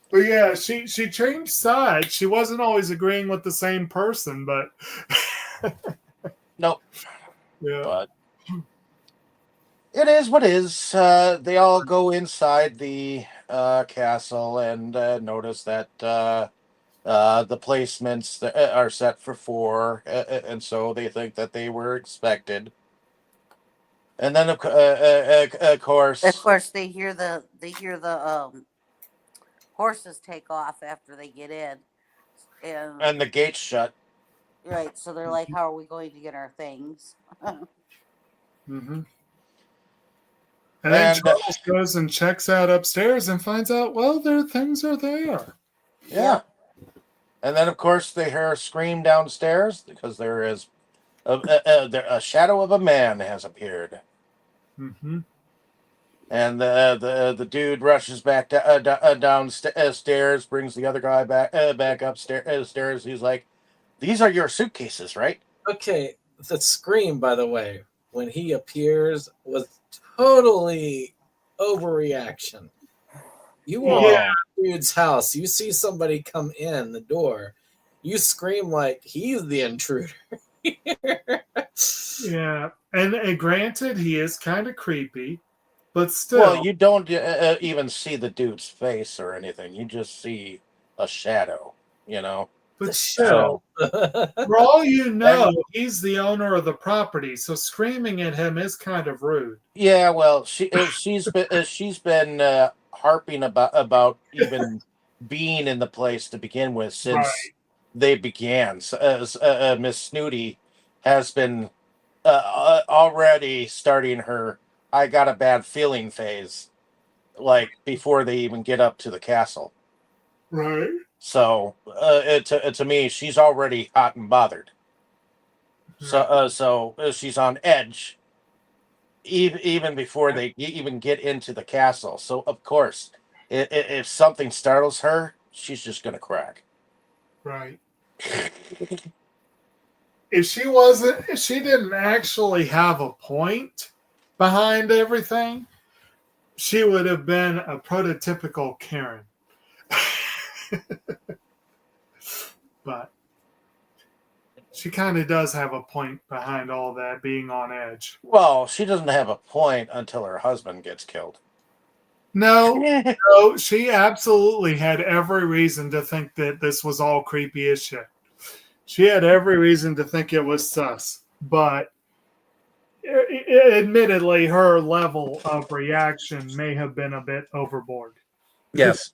But yeah, she changed sides. She wasn't always agreeing with the same person, but Nope. yeah. But it is what is. They all go inside the castle and notice that the placements are set for 4, and so they think that they were expected. And then, of course, they hear the horses take off after they get in, and the gates shut. right. So they're like, "How are we going to get our things?" Mm-hmm. And then Charles goes and checks out upstairs and finds out, well, their things are there. Yeah. And then, of course, they hear a scream downstairs because there is a shadow of a man has appeared. Mm-hmm. And the dude rushes back downstairs, brings the other guy back upstairs. He's like, "These are your suitcases, right?" Okay, the scream, by the way, when he appears was totally overreaction. You walk Yeah. in a dude's house, you see somebody come in the door, you scream like he's the intruder. Yeah. And granted, he is kind of creepy, but still. Well, you don't even see the dude's face or anything. You just see a shadow, you know. But still, for all you know, he's the owner of the property, so screaming at him is kind of rude. Yeah, well, she's been harping about even being in the place to begin with since they began. So, Miss Snooty has been already starting her "I got a bad feeling" phase, like before they even get up to the castle. Right. So, to me, she's already hot and bothered. So she's on edge, even before they even get into the castle. So, of course, if something startles her, she's just gonna crack. Right. If she didn't actually have a point behind everything, she would have been a prototypical Karen. But she kind of does have a point behind all that, being on edge. Well, she doesn't have a point until her husband gets killed. No, she absolutely had every reason to think that this was all creepy as shit. She had every reason to think it was sus, but admittedly, her level of reaction may have been a bit overboard. Yes.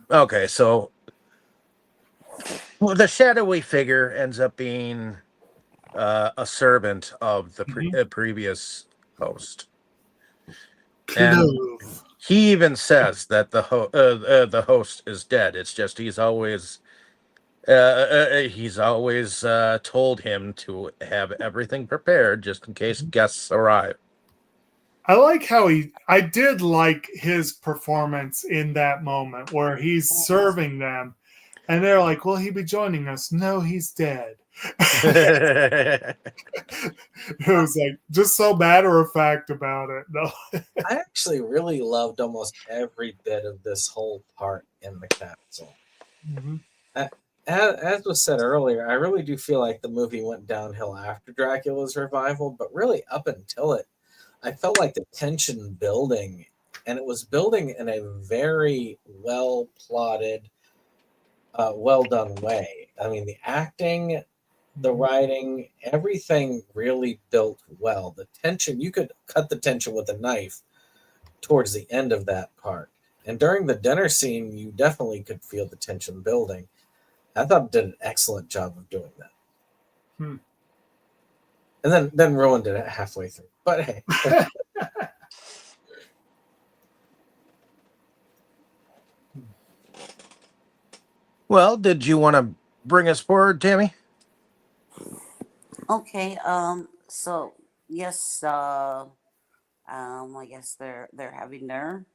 Okay, so the shadowy figure ends up being a servant of the previous host, and he even says that the host is dead. It's just he's always told him to have everything prepared just in case guests arrive. I like how I did like his performance in that moment where he's serving them and they're like, will he be joining us? No, he's dead. It was like just so matter of fact about it. No. I actually really loved almost every bit of this whole part in the castle. Mm-hmm. as was said earlier, I really do feel like the movie went downhill after Dracula's revival, but really up until it, I felt like the tension building, and it was building in a very well plotted, well done way. I mean, the acting, the writing, everything really built well. The tension, you could cut the tension with a knife towards the end of that part. And during the dinner scene, you definitely could feel the tension building. I thought it did an excellent job of doing that. Hmm. And then ruined it halfway through. But hey. Well, did you want to bring us forward, Tammy? Okay. So yes. I guess they're having dinner,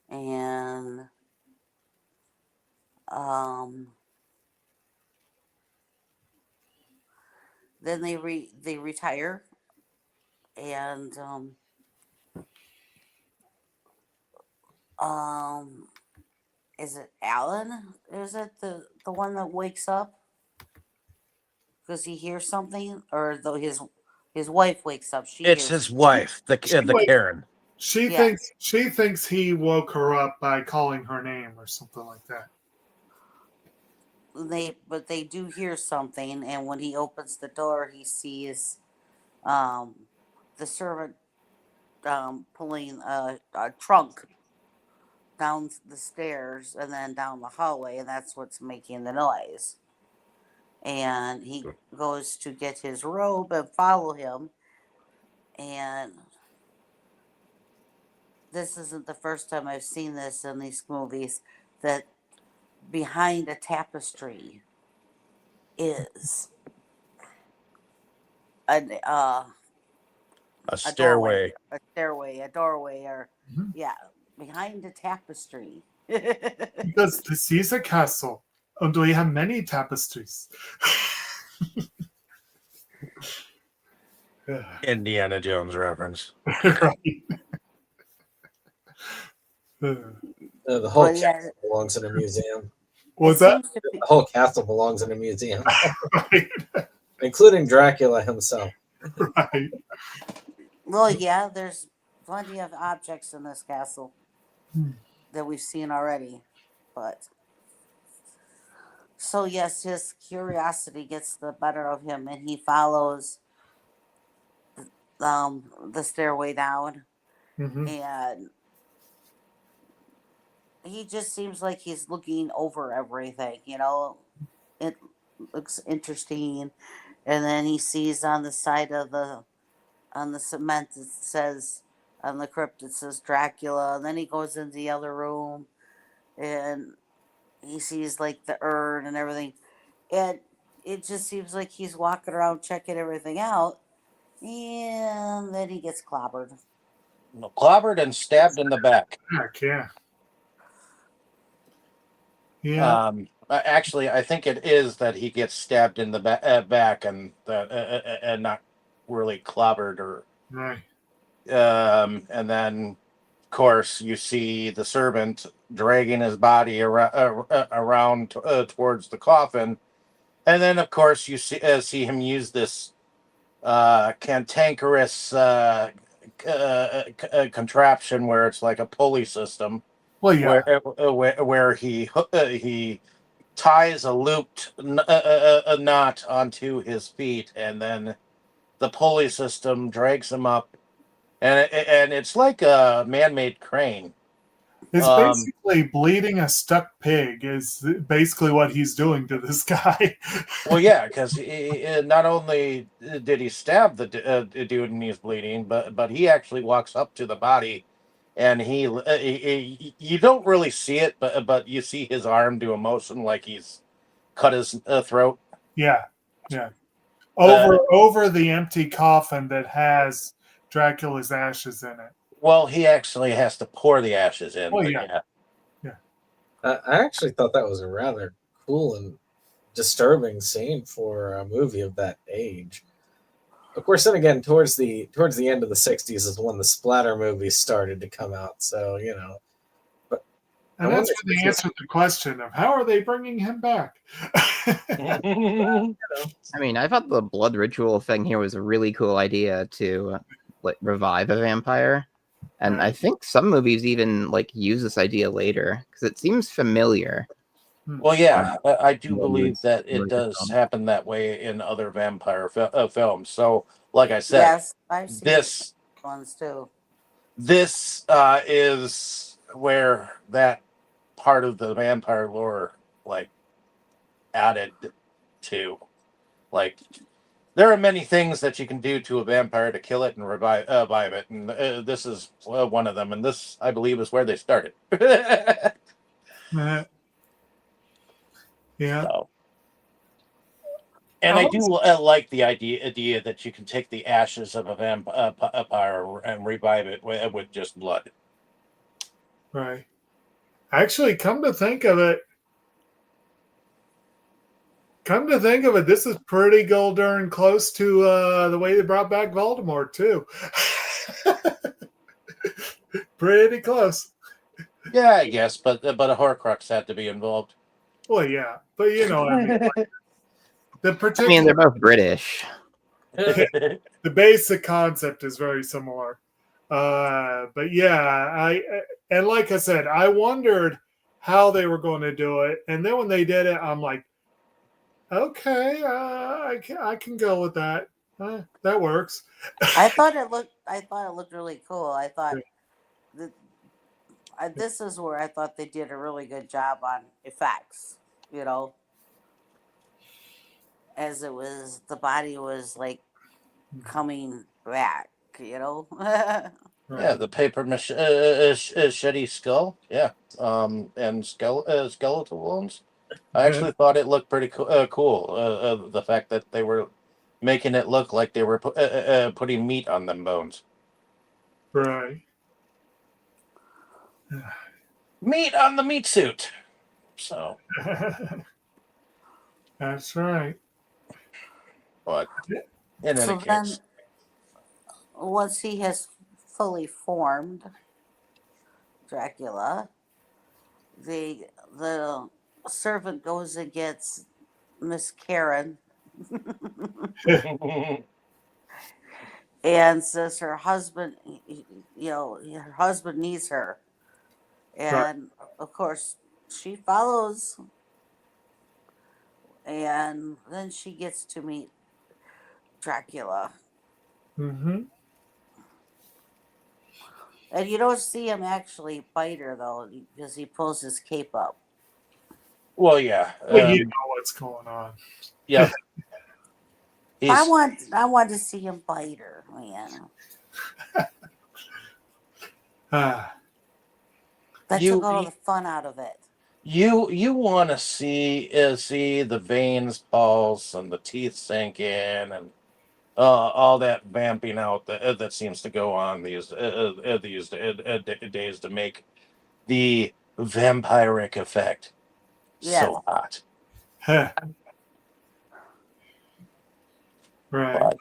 and then they retire, and is it Alan? Is it the one that wakes up because he hears something, or though his wife wakes up? She It's hears his something. wife, the Wait, Karen. she Yeah. thinks he woke her up by calling her name or something like that. But they do hear something, and when he opens the door, he sees the servant pulling a trunk down the stairs and then down the hallway, and that's what's making the noise. And he goes to get his robe and follow him, and this isn't the first time I've seen this in these movies, that behind a tapestry is an A stairway. a doorway, or Mhm. yeah, behind a tapestry. Because this is a castle, and we have many tapestries. Indiana Jones reference. Right. The whole But yeah, castle belongs in a museum. Was it that seems to be, The whole castle belongs in a museum, right? including Dracula himself. Right. well, yeah, there's plenty of objects in this castle Hmm. that we've seen already, but so yes, his curiosity gets the better of him, and he follows the stairway down, Mhm. and he just seems like he's looking over everything. It looks interesting, and then he sees on the side of on the cement it says, on the crypt it says Dracula, and then he goes into the other room and he sees like the urn and everything, and it just seems like he's walking around checking everything out, and then he gets clobbered. Clobbered and stabbed in the back. Heck, yeah. Yeah. Actually, I think it is that he gets stabbed in the back and not really clobbered or. Right. And then, of course, you see the servant dragging his body around towards the coffin, and then, of course, you see him use this cantankerous contraption where it's like a pulley system, Well, yeah. where he ties a looped a knot onto his feet, and then the pulley system drags him up, and it's like a man-made crane. It's basically bleeding a stuck pig is basically what he's doing to this guy. Well, yeah, because not only did he stab the dude and he's bleeding, but he actually walks up to the body, and he you don't really see it, but you see his arm do a motion like he's cut his throat. Yeah. Yeah. Over the empty coffin that has Dracula's ashes in it. Well, he actually has to pour the ashes in. Oh, but yeah. I actually thought that was a rather cool and disturbing scene for a movie of that age. Of course, then again, towards the end of the '60s is when the splatter movies started to come out. So but And that's when they answered the question of how are they bringing him back? I mean, I thought the blood ritual thing here was a really cool idea to like revive a vampire, and I think some movies even like use this idea later because it seems familiar. Well, yeah, I do believe that it does happen that way in other vampire films. So, like I said, Yes, I've seen this ones too. this is where that part of the vampire lore like added to. Like, there are many things that you can do to a vampire to kill it and revive it, and this is one of them. And this, I believe, is where they started. Yeah. So. And I do like the idea that you can take the ashes of a vampire and revive it with just blood. Right. Actually, come to think of it, this is pretty darn close to the way they brought back Voldemort, too. Pretty close. Yeah, I guess, but a Horcrux had to be involved. Well, yeah, but you know what I mean. The particular, I mean, they're both British. the basic concept is very similar. But yeah, and like I said, I wondered how they were going to do it, and then when they did it, I'm like, okay, I can go with that. That works. I thought it looked really cool. I thought that this is where I thought they did a really good job on effects. You know, as it was, the body was like coming back. You know. Yeah, the paper machete skull. Yeah, and skeletal bones. I actually thought it looked pretty cool. The fact that they were making it look like they were putting meat on them bones. Right. Meat on the meat suit. So. That's right. But in any case. Then, once he has fully formed Dracula, the servant goes and gets Miss Karen and says her husband, her husband needs her, and of course she follows, and then she gets to meet Dracula. Mm-hmm. And you don't see him actually bite her though, because he pulls his cape up. Well, yeah. Well, you know what's going on. Yeah. I want to see him bite her, man. That took all the fun out of it. You want to see the veins pulse and the teeth sink in and all that vamping out that seems to go on these days to make the vampiric effect so hot. Right.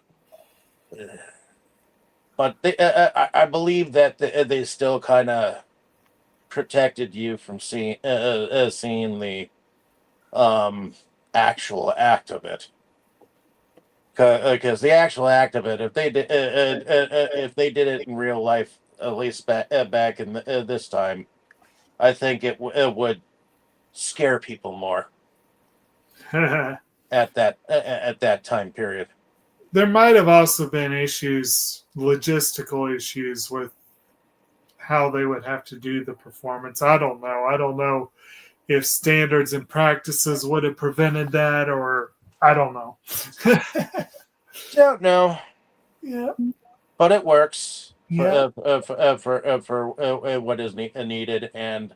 But I believe that they still kind of protected you from seeing the actual act of it. Because the actual act of it, if they did it in real life, at least back in this time, I think it would scare people more at that time period. There might have also been logistical issues with how they would have to do the performance. I don't know if standards and practices would have prevented that, or I don't know. Don't know. Yeah, but it works Yeah. for what is needed. And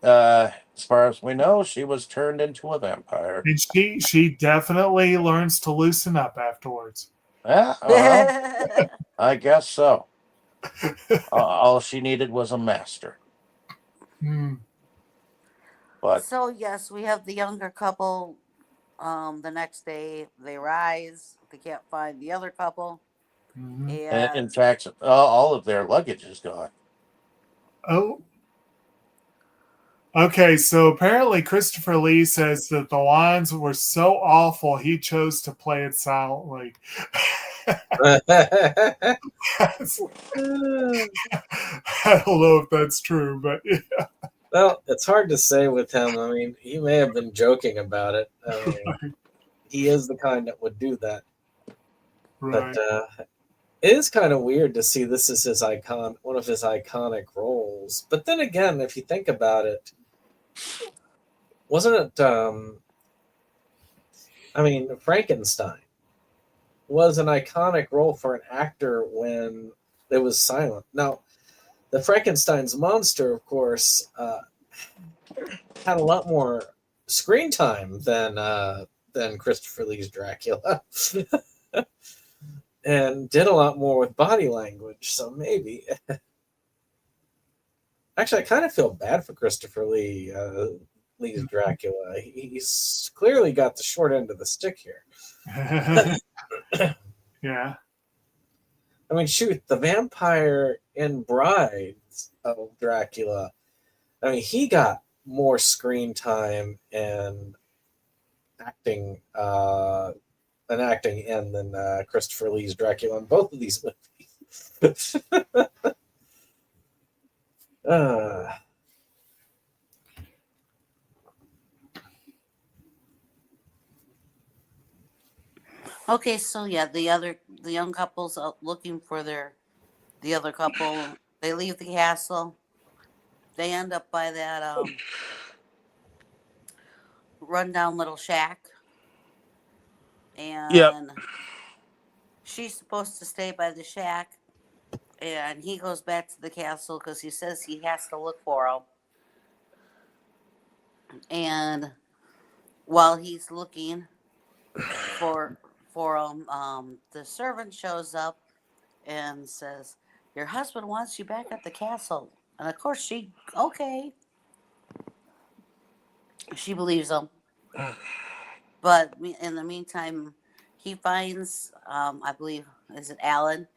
as far as we know, she was turned into a vampire. and she definitely learns to loosen up afterwards. Yeah, I guess so. All she needed was a master. But So yes, we have the younger couple. The next day they rise. They can't find the other couple. And in fact, all of their luggage is gone. Oh. Okay, so apparently Christopher Lee says that the lines were so awful he chose to play it silently. I don't know if that's true, but yeah. Well, it's hard to say with him. I mean, he may have been joking about it. I mean, he is the kind that would do that. Right. But it is kind of weird to see this as one of his iconic roles. But then again, if you think about it, wasn't it? I mean, Frankenstein was an iconic role for an actor when it was silent. Now, the Frankenstein's monster, of course, had a lot more screen time than Christopher Lee's Dracula, and did a lot more with body language. So maybe, actually, I kind of feel bad for Christopher Lee's Dracula. He's clearly got the short end of the stick here. Yeah. I mean, shoot, the vampire in Brides of Dracula. I mean, he got more screen time and acting in than Christopher Lee's Dracula in both of these movies. Okay, so yeah, the young couple's out looking for the other couple. They leave the castle. They end up by that rundown little shack, Yep. and she's supposed to stay by the shack, and he goes back to the castle because he says he has to look for her. And while he's looking for him, the servant shows up and says, "Your husband wants you back at the castle." And of course, she believes him. But in the meantime, he finds, I believe, is it Alan?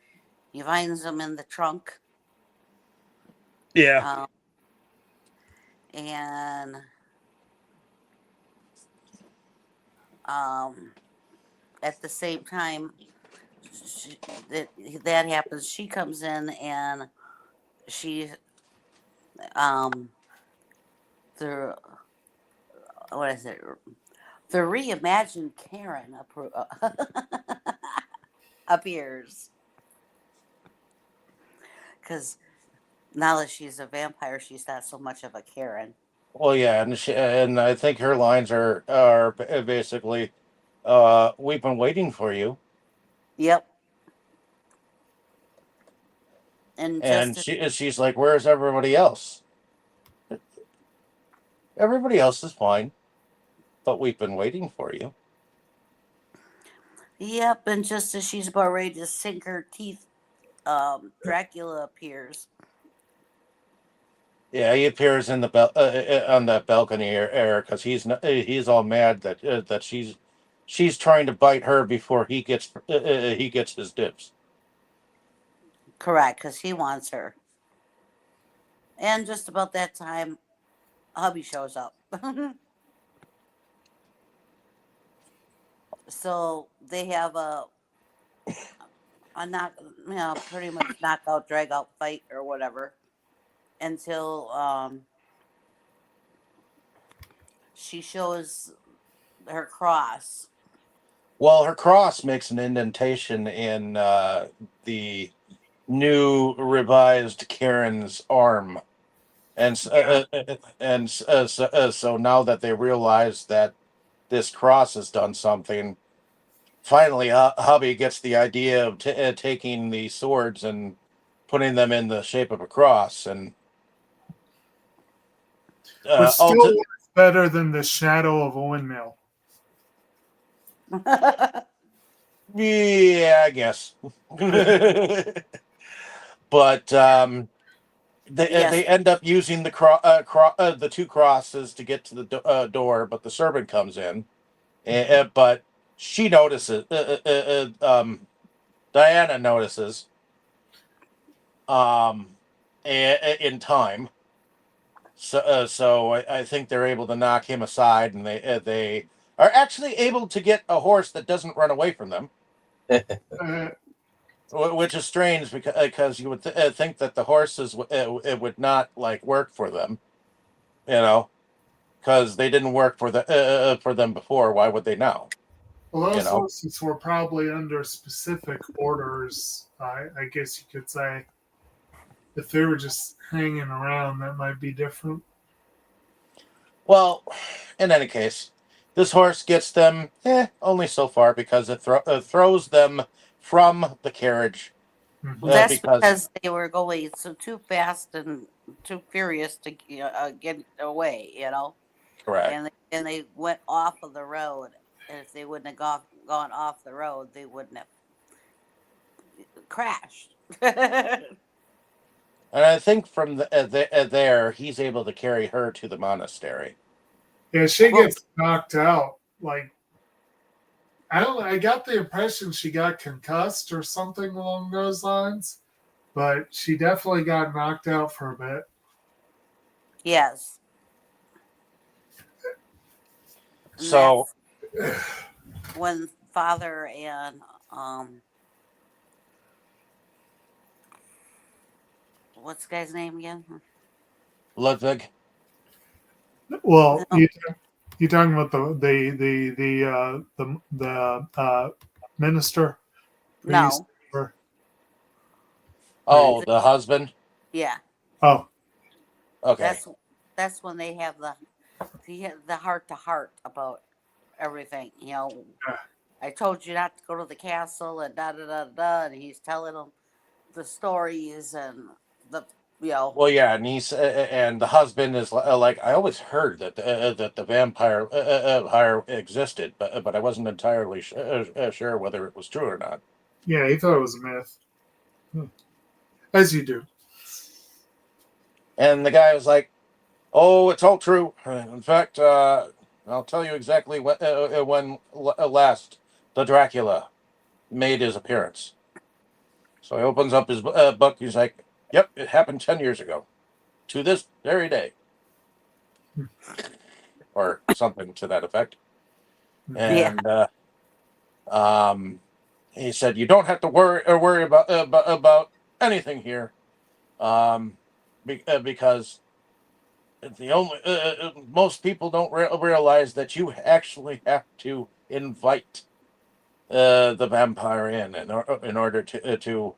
He finds him in the trunk. Yeah. And at the same time that happens, she comes in and she the what is it? The reimagined Karen appears because now that she's a vampire, she's not so much of a Karen. Well, yeah, and I think her lines are basically, "We've been waiting for you," Yep. And and just she's like, "Where's everybody else? Everybody else is fine, but we've been waiting for you." yep, and just as she's about ready to sink her teeth, Dracula appears. Yeah, he appears in the on that balcony area because he's all mad that she's trying to bite her before he gets his dips. Correct, because he wants her. And just about that time, hubby shows up. So they have a knock, pretty much knockout, drag out fight or whatever, until she shows her cross. Well, her cross makes an indentation in the new revised Karen's arm, and so now that they realize that this cross has done something, finally, hubby gets the idea of taking the swords and putting them in the shape of a cross, and Which still works better than the shadow of a windmill. yeah, I guess. But they end up using the two crosses to get to the door, but the servant comes in, but she notices. Diana notices. In time, So I think they're able to knock him aside, and they are actually able to get a horse that doesn't run away from them, Uh, which is strange because you would think that the horses it would not like work for them, you know, because they didn't work for them before. Why would they now? well, You those know. horses were probably under specific orders, I guess you could say. If they were just hanging around, that might be different. Well, in any case, this horse gets them only so far because it throws them from the carriage Mhm. That's because because they were going so too fast and too furious to get away, correct. and they went off of the road. And if they wouldn't have gone off the road, they wouldn't have crashed. And I think from there, he's able to carry her to the monastery. Yeah, she Well, gets knocked out. Like, I don't. I got the impression she got concussed or something along those lines, but she definitely got knocked out for a bit. yes. And So that's when Father and what's the guy's name again? Ludwig, Well, No, you talking about the minister? Who you no, were- oh, the husband. yeah. Oh, Okay, That's when they have the heart to heart about everything. yeah. I told you not to go to the castle and da da da da, and he's telling them the stories and the well, yeah, and and the husband is like, I always heard that the vampire existed, but I wasn't entirely sure whether it was true or not. Yeah, he thought it was a myth. As you do. And the guy was like, "Oh, it's all true. In fact, I'll tell you exactly when last the Dracula made his appearance." So he opens up his book. He's like, "Yep, it happened 10 years ago, to this very day," or something to that effect. yeah. And he said, "You don't have to worry about anything here, because the only most people don't realize that you actually have to invite the vampire in order to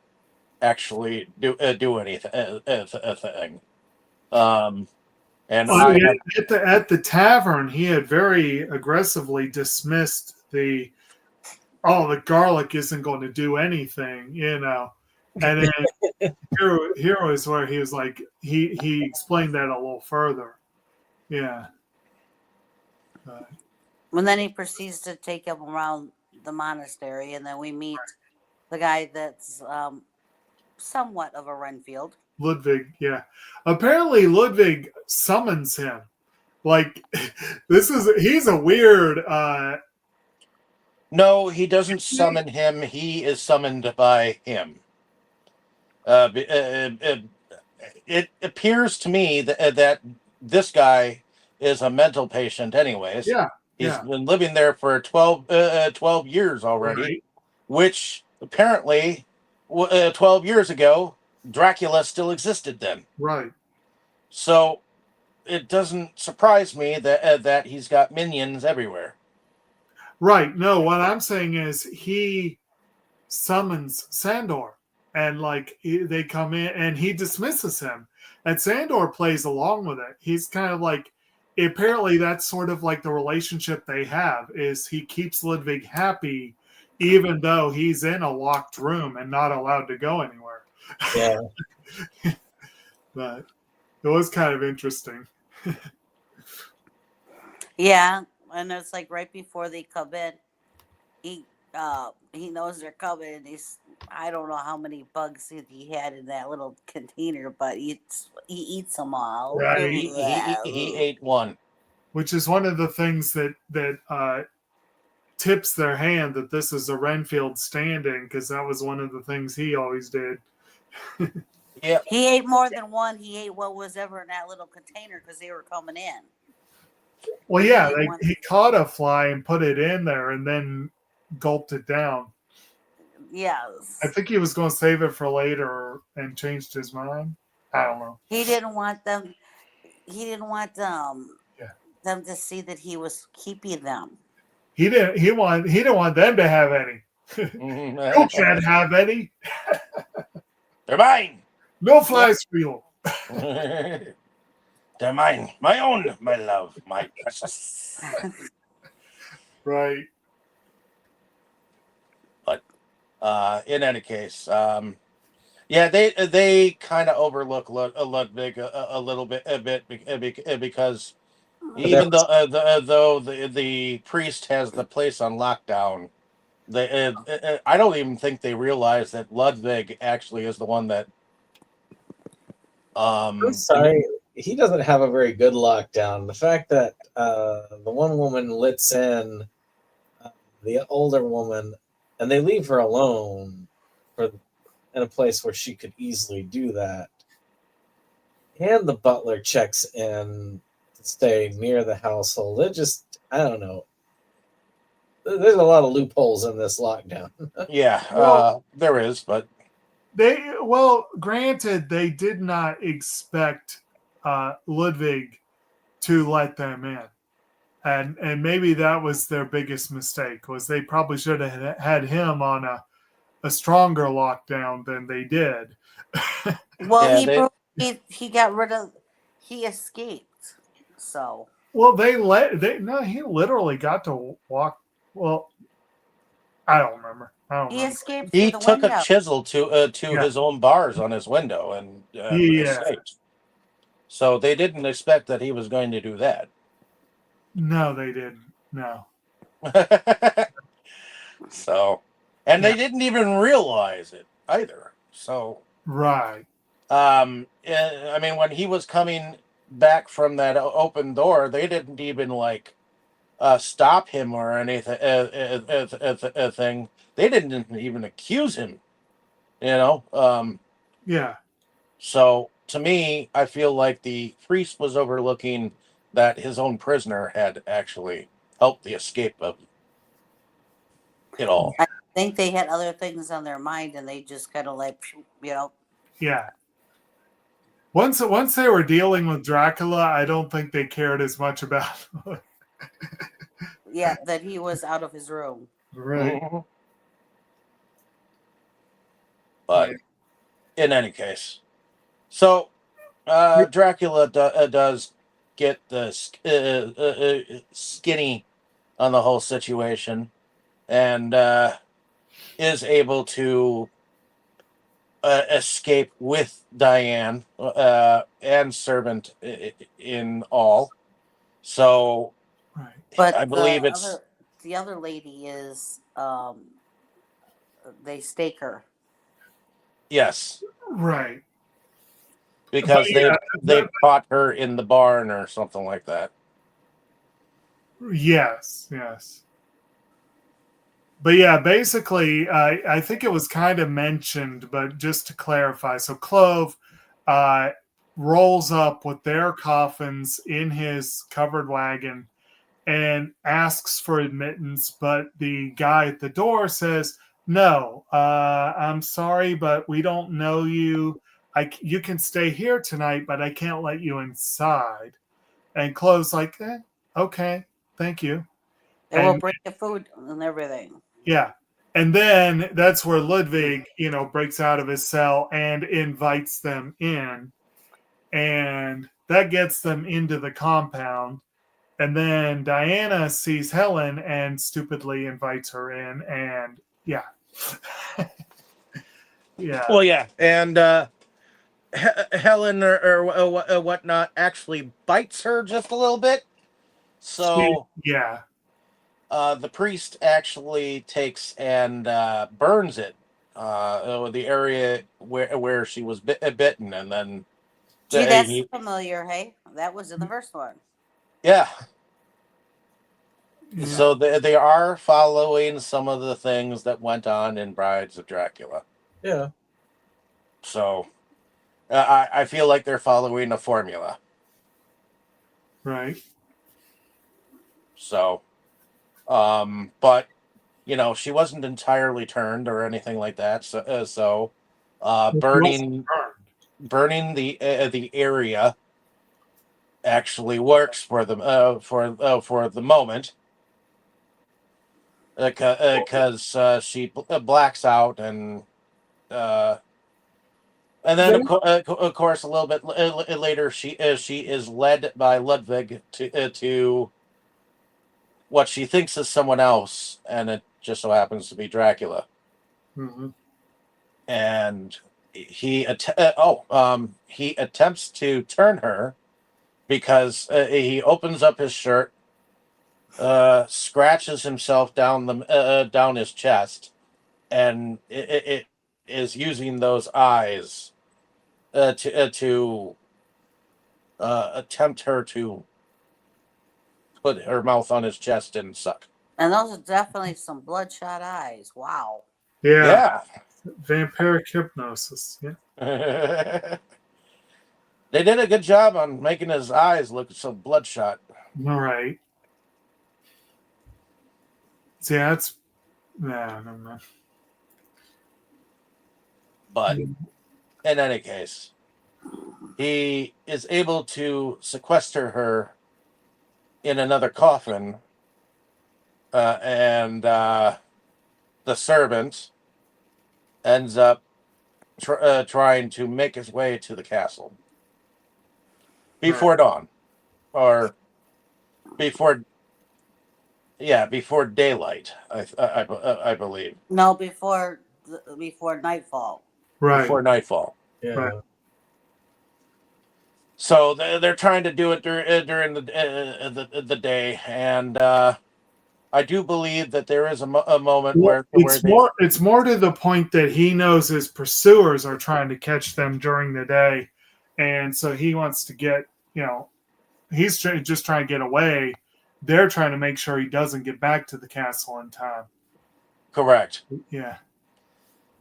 actually do anything a thing." And Well, I yeah, had at the tavern, he had very aggressively dismissed the garlic isn't going to do anything, And then here was where he was like he explained that a little further. Yeah. And then he proceeds to take him around the monastery, and then we meet the guy that's somewhat of a Renfield. Ludwig, yeah. Apparently Ludwig summons him. Like he's a weird no, he doesn't summon him. He is summoned by him. It appears to me that this guy is a mental patient anyways. yeah, He's yeah. been living there for 12 years already, Right. which apparently 12 years ago, Dracula still existed then. Right. So it doesn't surprise me that he's got minions everywhere. Right. No, what I'm saying is he summons Sandor, and they come in and he dismisses him, and Sandor plays along with it. He's kind of like, apparently that's sort of like the relationship they have, is he keeps Ludwig happy even though he's in a locked room and not allowed to go anywhere. Yeah. But it was kind of interesting. Yeah, and it's like right before they come in, he knows they're coming, and I don't know how many bugs he had in that little container, but he eats them all. Right. He ate one. Which is one of the things that tips their hand that this is a Renfield standing, because that was one of the things he always did. Yeah. He ate more than one. He ate what was ever in that little container because they were coming in. Well, He yeah, ate one. he caught a fly and put it in there and then gulped it down. Yes. I think he was going to save it for later and changed his mind. I don't know. He didn't want them. He didn't want Yeah. them to see that he was keeping them. He didn't want them to have any. You can't have any. They're mine. No fly squeal. They're mine. My own, my love, my precious. Right. But in any case, yeah, they kind of overlook Ludwig a little bit, because even though the priest has the place on lockdown, I don't even think they realize that Ludwig actually is the one that. I'm sorry, he doesn't have a very good lockdown. The fact that the one woman lets in the older woman, and they leave her alone in a place where she could easily do that, and the butler checks in to stay near the household. It just, I don't know. There's a lot of loopholes in this lockdown. Yeah, Well, there is, but granted, they did not expect Ludwig to let them in. And maybe that was their biggest mistake, was they probably should have had him on a stronger lockdown than they did. Well, he got rid of. He escaped. So. Well, he literally got to walk. Well, I don't remember. He escaped. He through the took window. a chisel to Yeah. his own bars on his window and escaped. So they didn't expect that he was going to do that. No, they didn't. No. So, and they didn't even realize it either. So, Right. I mean, when he was coming back from that open door, they didn't even stop him or anything. Thing. They didn't even accuse him. Yeah. So to me, I feel like the priest was overlooking that his own prisoner had actually helped the escape of it all. I think they had other things on their mind, and they just kind of Yeah. Once they were dealing with Dracula, I don't think they cared as much about. Yeah, that he was out of his room. Right. Mhm. But in any case, so Dracula does get the skinny on the whole situation, and is able to escape with Diane and servant in all. So, Right. But I believe it's the other lady is they stake her. yes, Right. because But they caught her in the barn or something like that. Yes. But yeah, basically, I think it was kind of mentioned, but just to clarify, so Clove rolls up with their coffins in his covered wagon and asks for admittance, but the guy at the door says, "No, I'm sorry, but we don't know you. You can stay here tonight, but I can't let you inside." And Clove's like, "Okay, thank you." They will bring the food and everything. Yeah. And then that's where Ludwig, breaks out of his cell and invites them in. And that gets them into the compound. And then Diana sees Helen and stupidly invites her in. And yeah. Yeah. Well, yeah. And Helen or whatnot actually bites her just a little bit. So yeah. The priest actually takes and burns it, the area where she was bitten, and then Gee, that's familiar. Hey, that was in the first one. Yeah. So they are following some of the things that went on in Brides of Dracula. Yeah. So, I feel like they're following a formula. Right. So, but she wasn't entirely turned or anything like that. So, It wasn't burning the area actually works for them for the moment, because she blacks out, and then of course a little bit later she is led by Ludwig to what she thinks is someone else, and it just so happens to be Dracula. Mm-hmm. And he attempts to turn her because he opens up his shirt, scratches himself down his chest, and it is using those eyes to attempt her to put her mouth on his chest and suck. And those are definitely some bloodshot eyes. Wow. Yeah. Vampiric hypnosis. Yeah. They did a good job on making his eyes look so bloodshot. All right. See, that's no. But in any case, he is able to sequester her in another coffin, and the servant ends up trying to make his way to the castle before dawn, or before daylight. I believe. No, before nightfall. Right. Before nightfall. Yeah. Right. So they're trying to do it during the day, and I do believe that there is a moment where it's more to the point that he knows his pursuers are trying to catch them during the day, and so he wants to get he's just trying to get away. They're trying to make sure he doesn't get back to the castle in time. Correct. Yeah.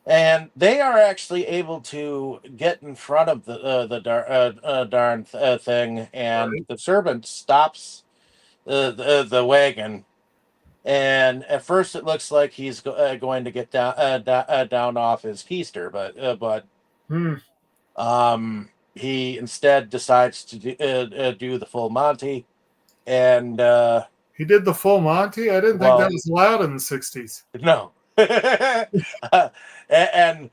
And they are actually able to get in front of the darn thing, and the servant stops the wagon. And at first, it looks like he's going to get down off his keister, but he instead decides to do the full Monty, and he did the full Monty. I didn't think that was allowed in the 60s. No. and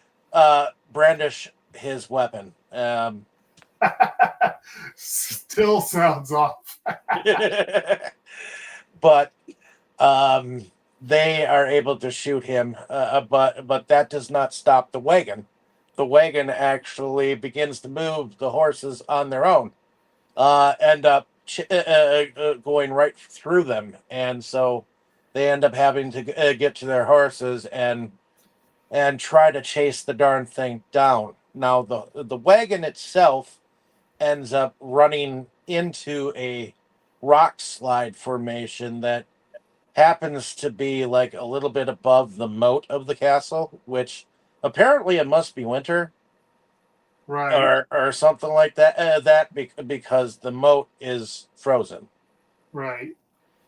brandish his weapon. Still sounds off. But they are able to shoot him, but that does not stop the wagon. The wagon actually begins to move the horses on their own, end up going right through them, and so they end up having to get to their horses and try to chase the darn thing down. Now the wagon itself ends up running into a rock slide formation that happens to be like a little bit above the moat of the castle, which apparently it must be winter, right, or something like that. Because the moat is frozen, right,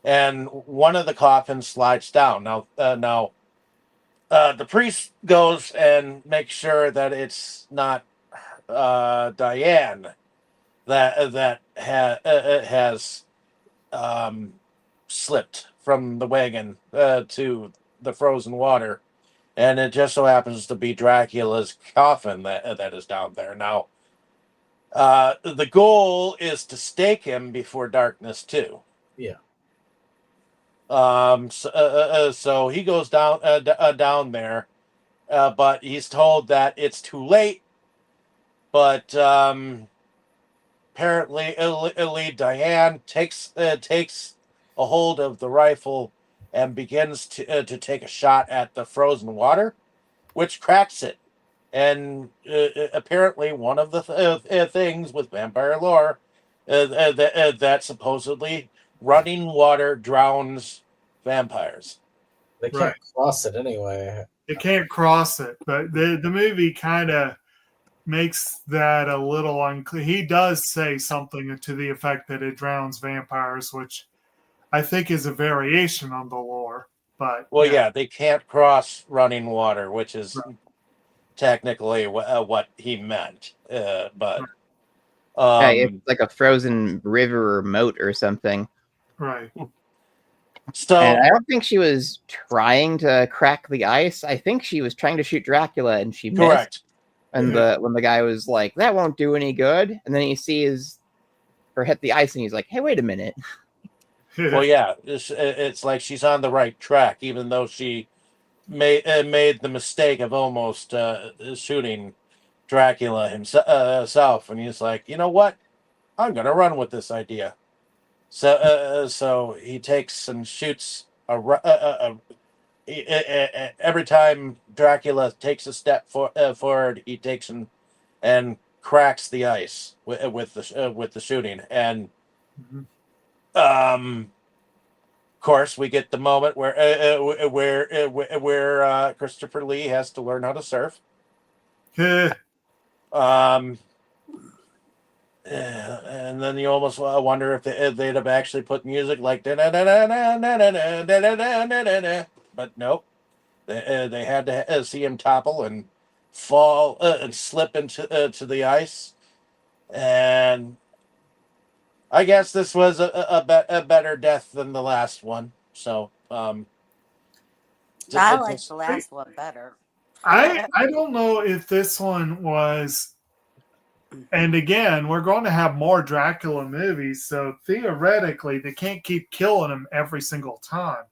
and one of the coffins slides down. Now, the priest goes and makes sure that it's not Diane that has slipped from the wagon to the frozen water, and it just so happens to be Dracula's coffin that is down there. Now, the goal is to stake him before darkness too. Yeah. So he goes down there, but he's told that it's too late. But apparently, Diane takes a hold of the rifle and begins to take a shot at the frozen water, which cracks it. And apparently, one of the things with vampire lore that supposedly running water drowns vampires. They can't cross it anyway. They can't cross it, but the movie kind of makes that a little unclear. He does say something to the effect that it drowns vampires, which I think is a variation on the lore. But Well, yeah, they can't cross running water, which is technically what he meant. But Yeah, it's um, like a frozen river or moat or something. right. And so I don't think she was trying to crack the ice. I think she was trying to shoot Dracula, and she missed. correct. And when the guy was like, "That won't do any good," and then he sees her hit the ice, and he's like, "Hey, wait a minute." Well, yeah, it's like she's on the right track, even though she made the mistake of almost shooting Dracula himself, and he's like, you know what? I'm gonna run with this idea. So he takes and shoots every time Dracula takes a step forward, he takes and cracks the ice with the shooting, and Mhm. of course, we get the moment where Christopher Lee has to learn how to surf. Um, and then you almost wonder if they'd have actually put music like but nope, they had to see him topple and fall and slip into to the ice, and I guess this was a better death than the last one. So I like just the last one better. I don't know if this one was, and again, we're going to have more Dracula movies, so theoretically they can't keep killing him every single time.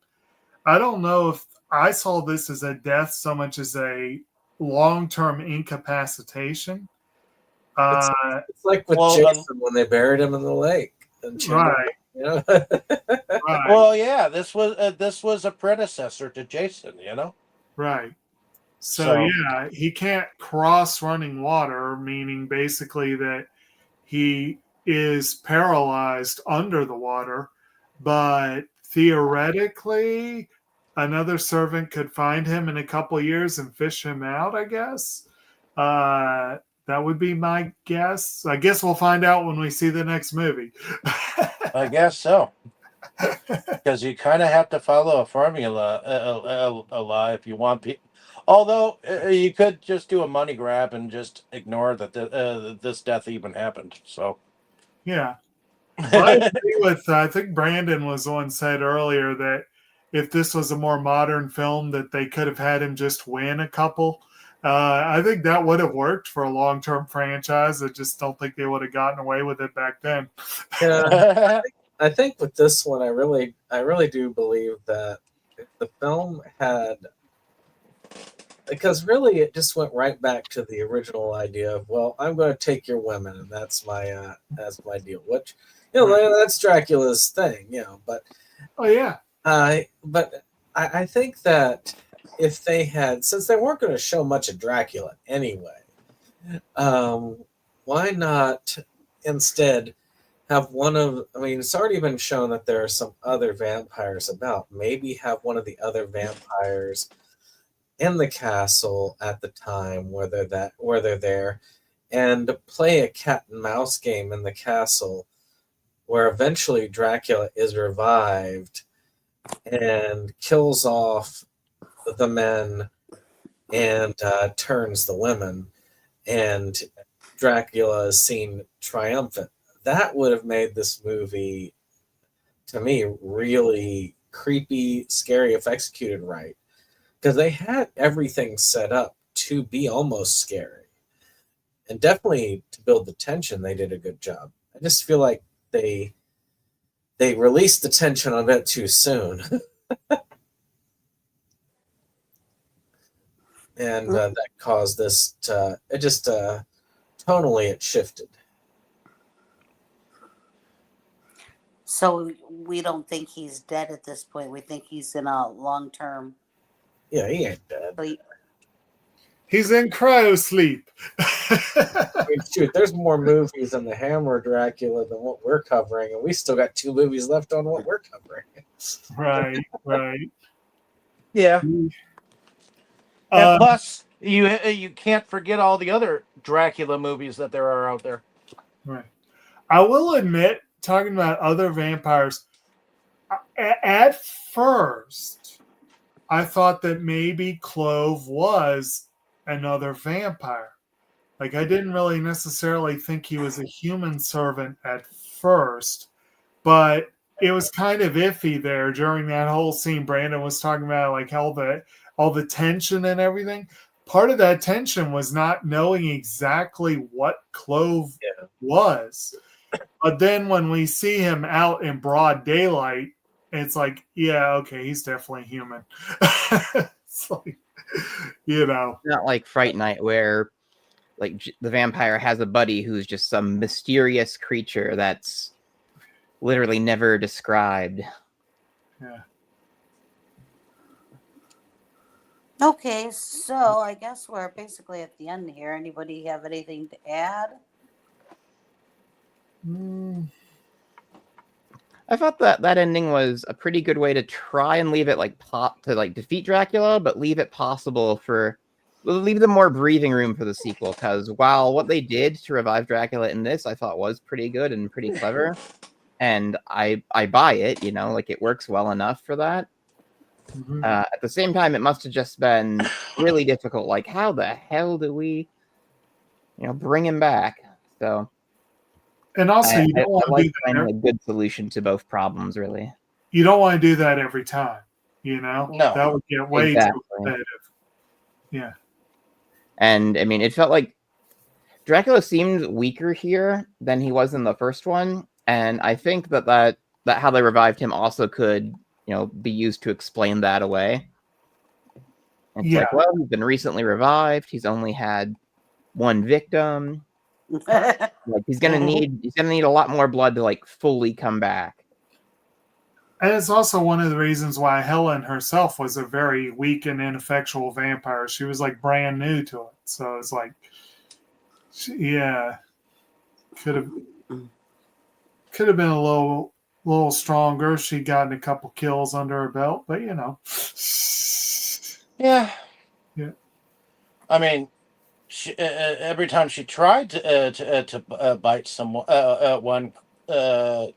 I don't know if I saw this as a death so much as a long-term incapacitation. It's like with Jason when they buried him in the lake. Right. You know? Right. Well, yeah, this was a predecessor to Jason, you know. Right. So yeah, he can't cross running water, meaning basically that he is paralyzed under the water, but theoretically another servant could find him in a couple years and fish him out, I guess. That would be my guess. I guess we'll find out when we see the next movie. I guess so. Because you kind of have to follow a formula a lot if you want people. Although you could just do a money grab and just ignore that this death even happened. So Yeah. Well, I agree with, I think Brandon was the one said earlier that if this was a more modern film, that they could have had him just win a couple. I think that would have worked for a long-term franchise. I just don't think they would have gotten away with it back then. Yeah, I think with this one, I really do believe that if the film had, because really it just went right back to the original idea of, well, I'm going to take your women, and that's my deal. Which, you know, that's Dracula's thing, you know. But oh yeah, but I think that if they had, since they weren't going to show much of Dracula anyway, why not instead have one of, I mean, it's already been shown that there are some other vampires about. Maybe have one of the other vampires in the castle at the time where they're there, and play a cat and mouse game in the castle where eventually Dracula is revived and kills off the men and turns the women, and Dracula is seen triumphant. That would have made this movie, to me, really creepy, scary if executed right. Because they had everything set up to be almost scary. And definitely to build the tension, they did a good job. I just feel like they released the tension a bit too soon. And that caused this to, it just, tonally it shifted. So we don't think he's dead at this point. We think he's in a long-term Yeah, he ain't dead. sleep. he's in cryo sleep. I mean, shoot, there's more movies in the Hammer Dracula than what we're covering, and we still got 2 movies left on what we're covering. Right. yeah. And plus, You can't forget all the other Dracula movies that there are out there. Right. I will admit, talking about other vampires, at first, I thought that maybe Clove was another vampire. Like, I didn't really necessarily think he was a human servant at first, but it was kind of iffy there during that whole scene. Brandon was talking about like all the tension and everything. Part of that tension was not knowing exactly what Clove was. But then when we see him out in broad daylight, it's like, yeah, okay, he's definitely human. It's like, Not like Fright Night where like the vampire has a buddy who's just some mysterious creature that's literally never described. Yeah. Okay, so I guess we're basically at the end here. Anybody have anything to add? I thought that ending was a pretty good way to try and leave it like to like defeat Dracula, but leave it possible for leave them more breathing room for the sequel. Because while what they did to revive Dracula in this, I thought was pretty good and pretty clever, and I buy it. Like it works well enough for that. Mhm. At the same time, it must have just been really difficult. Like, how the hell do we, bring him back? So. And also, you I don't want to like do that. finding a good solution to both problems, really. You don't want to do that every time. No. That would get way too repetitive. Yeah. And I mean, it felt like Dracula seemed weaker here than he was in the first one, and I think that how they revived him also could, be used to explain that away. It's like, well, he's been recently revived. He's only had one victim. Like he's gonna need a lot more blood to like fully come back. And it's also one of the reasons why Helen herself was a very weak and ineffectual vampire. She was like brand new to it, so it's like, could have been a little stronger. She'd gotten a couple kills under her belt, but Yeah. Yeah. I mean, every time she tried to bite someone, one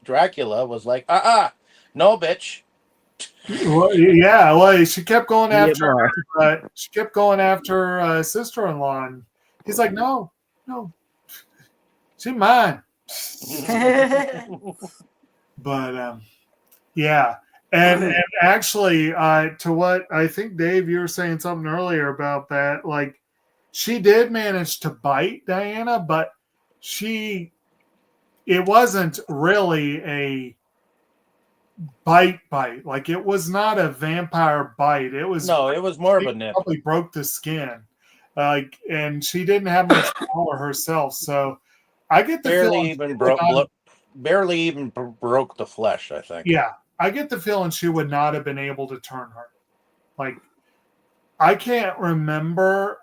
Dracula was like, no, bitch. Well, she kept going Need it after more. her. She kept going after her sister-in-law, and he's like, no, she's mine. But yeah, and actually, to what I think, Dave, you were saying something earlier about that. Like, she did manage to bite Diana, but it wasn't really a bite. Like, it was not a vampire bite. It was more of a nip. Probably broke the skin, and she didn't have much power herself. So I get the barely even broke the flesh, I think. Yeah, I get the feeling she would not have been able to turn her. Like, I can't remember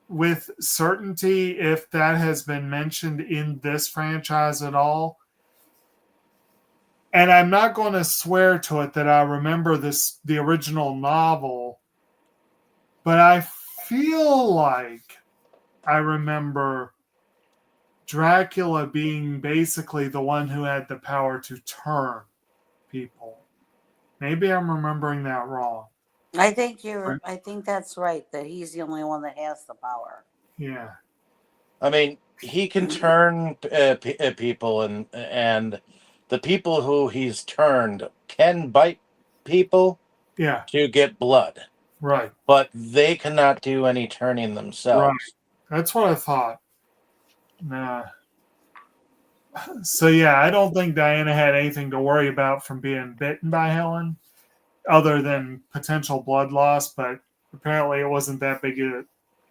with certainty if that has been mentioned in this franchise at all. And I'm not going to swear to it that I remember the original novel, but I feel like I remember Dracula being basically the one who had the power to turn people. Maybe I'm remembering that wrong. I think that's right, that he's the only one that has the power. Yeah. I mean, he can turn people, and the people who he's turned can bite people to get blood. Right. But they cannot do any turning themselves. Right. That's what I thought. Nah. So yeah, I don't think Diana had anything to worry about from being bitten by Helen, other than potential blood loss, but apparently it wasn't that big an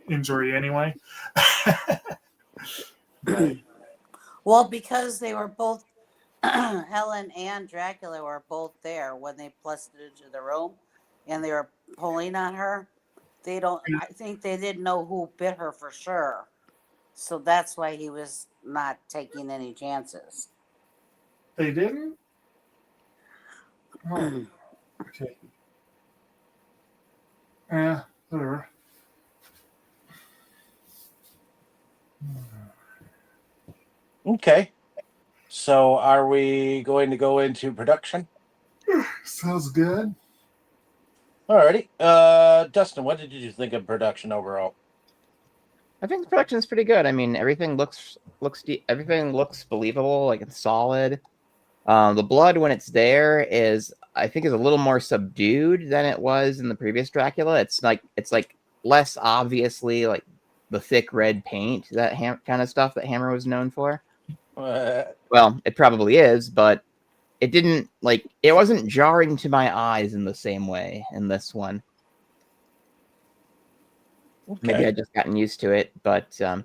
injury anyway. Well, because they were both Helen and Dracula were both there when they busted into the room and they were pulling on her. I think they didn't know who bit her for sure. So that's why he was not taking any chances. They didn't? Oh, okay. Yeah, whatever. Okay. So are we going to go into production? Sounds good. Alrighty. Dustin, what did you think of production overall? I think the production's pretty good. I mean, everything looks believable, like it's solid. The blood when it's there is, I think, is a little more subdued than it was in the previous Dracula. It's like less obviously like the thick red paint, that kind of stuff that Hammer was known for. Well, it probably is, but it wasn't jarring to my eyes in the same way in this one. Okay. Maybe I just gotten used to it, but I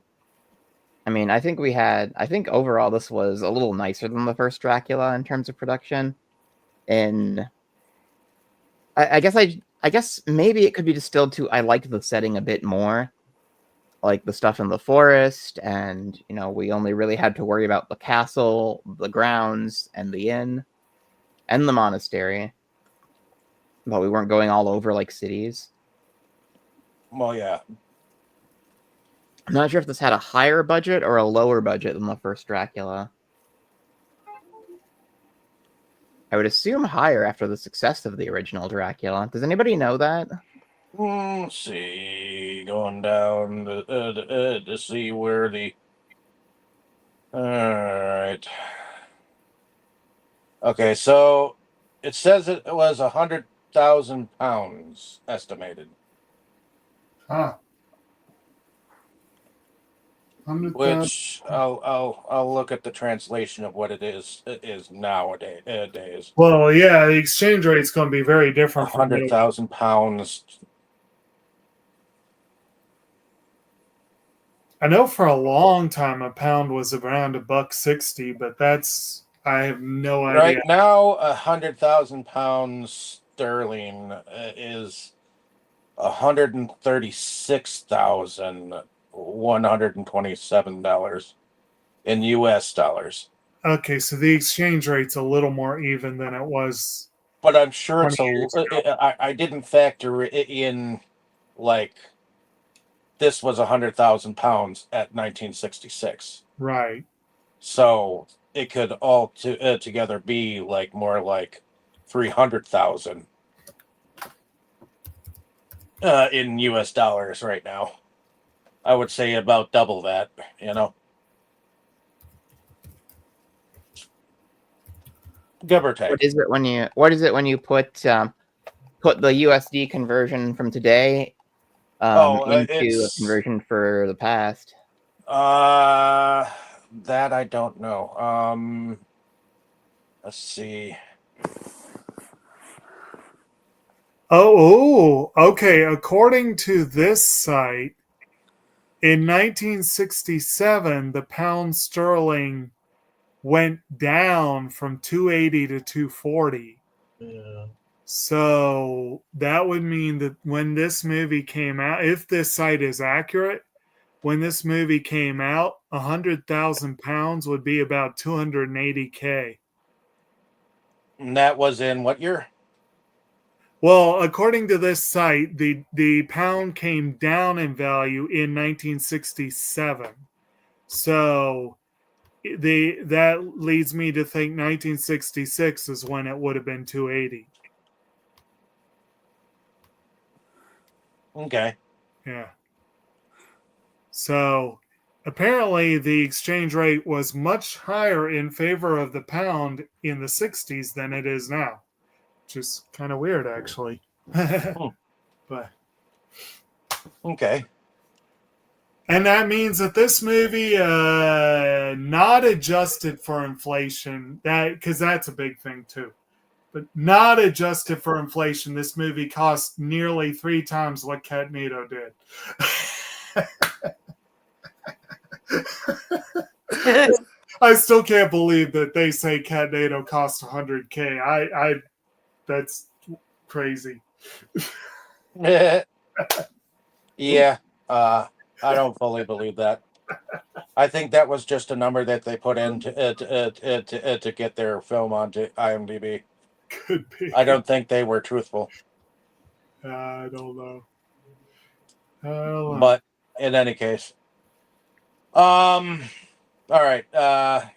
mean, I think overall this was a little nicer than the first Dracula in terms of production. And I guess maybe it could be distilled to I liked the setting a bit more, like the stuff in the forest, and we only really had to worry about the castle, the grounds, and the inn, and the monastery. But we weren't going all over like cities. Well, yeah. I'm not sure if this had a higher budget or a lower budget than the first Dracula. I would assume higher after the success of the original Dracula. Does anybody know that? Let's see. Going down to see where the... Alright. Okay, so it says it was 100,000 pounds estimated. Huh. 100,000. Which I'll look at the translation of what it is nowadays. Well, yeah, the exchange rate's going to be very different. 100,000 pounds. I know for a long time a pound was around $1.60, but I have no idea. Right now, 100,000 pounds sterling is $136,127 in U.S. dollars. Okay, so the exchange rate's a little more even than it was. But I'm sure it's 20 years ago. I didn't factor in like this was 100,000 pounds at 1966. Right. So it could all together be like more like 300,000 in U.S. dollars right now. I would say about double that, give or take. What is it when you put the USD conversion from today into a conversion for the past? That I don't know. Let's see. Oh, okay. According to this site, in 1967, the pound sterling went down from 280 to 240. Yeah. So that would mean that when this movie came out, if this site is accurate, when this movie came out, 100,000 pounds would be about $280K. And that was in what year? Well, according to this site, the pound came down in value in 1967. So that leads me to think 1966 is when it would have been 280. Okay. Yeah. So apparently the exchange rate was much higher in favor of the pound in the 60s than it is now. Which is kind of weird, actually. But okay. And that means that this movie, not adjusted for inflation, because that's a big thing too. But not adjusted for inflation, this movie cost nearly 3 times what Catnado did. I still can't believe that they say Catnado cost $100K. That's crazy. Yeah, I don't fully believe that. I think that was just a number that they put in to get their film onto IMDb. Could be. I don't think they were truthful. I don't know. But in any case, let's All right. How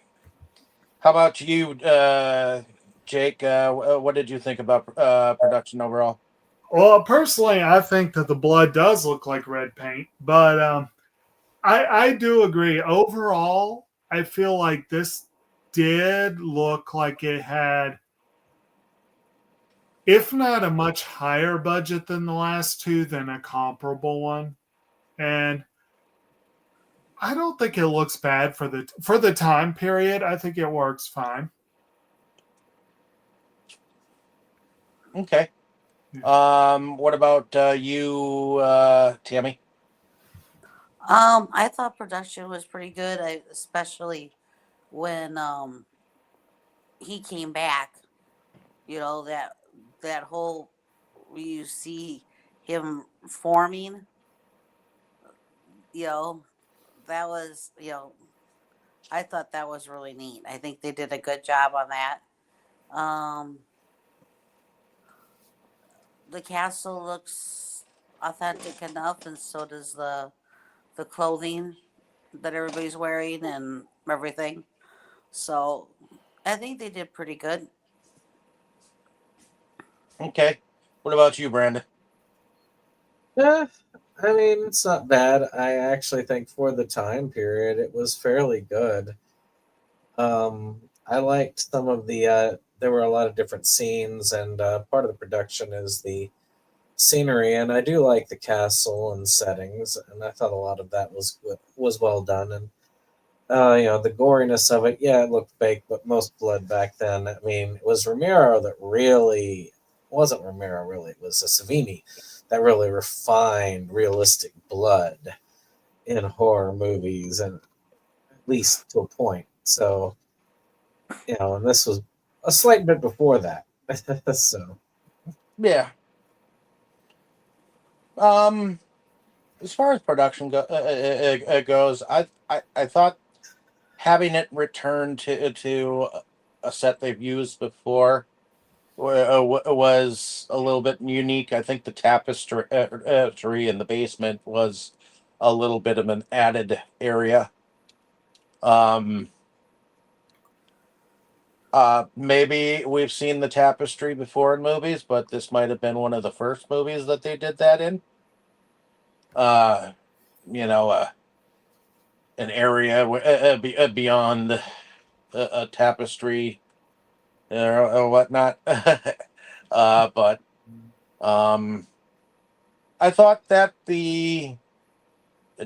about you, Jake? What did you think about production overall? Well, personally, I think that the blood does look like red paint, but I do agree. Overall, I feel like this did look like it had, if not a much higher budget than the last two, then a comparable one. And I don't think it looks bad for the time period. I think it works fine. Okay. What about you, Tammy? I thought production was pretty good, especially when he came back. You know that whole you see him forming. You know that was I thought that was really neat. I think they did a good job on that. Um, the castle looks authentic enough, and so does the clothing that everybody's wearing and everything. So I think they did pretty good. Okay. What about you, Brandon? Yeah, I mean, it's not bad. I actually think for the time period, it was fairly good. I liked some of the. There were a lot of different scenes, and part of the production is the scenery, and I do like the castle and settings, and I thought a lot of that was well done, and the goriness of it, yeah, it looked fake, but most blood back then, I mean, it was Romero that really wasn't Romero, really, it was a Savini that really refined realistic blood in horror movies, and at least to a point. So, and this was a slight bit before that. So, Yeah. Um, as far as production goes, I thought having it returned to a set they've used before was a little bit unique. I think the tapestry in the basement was a little bit of an added area. Um, maybe we've seen the tapestry before in movies, but this might have been one of the first movies that they did that in. Uh, you know, an area beyond a tapestry or whatnot. But um, I thought that the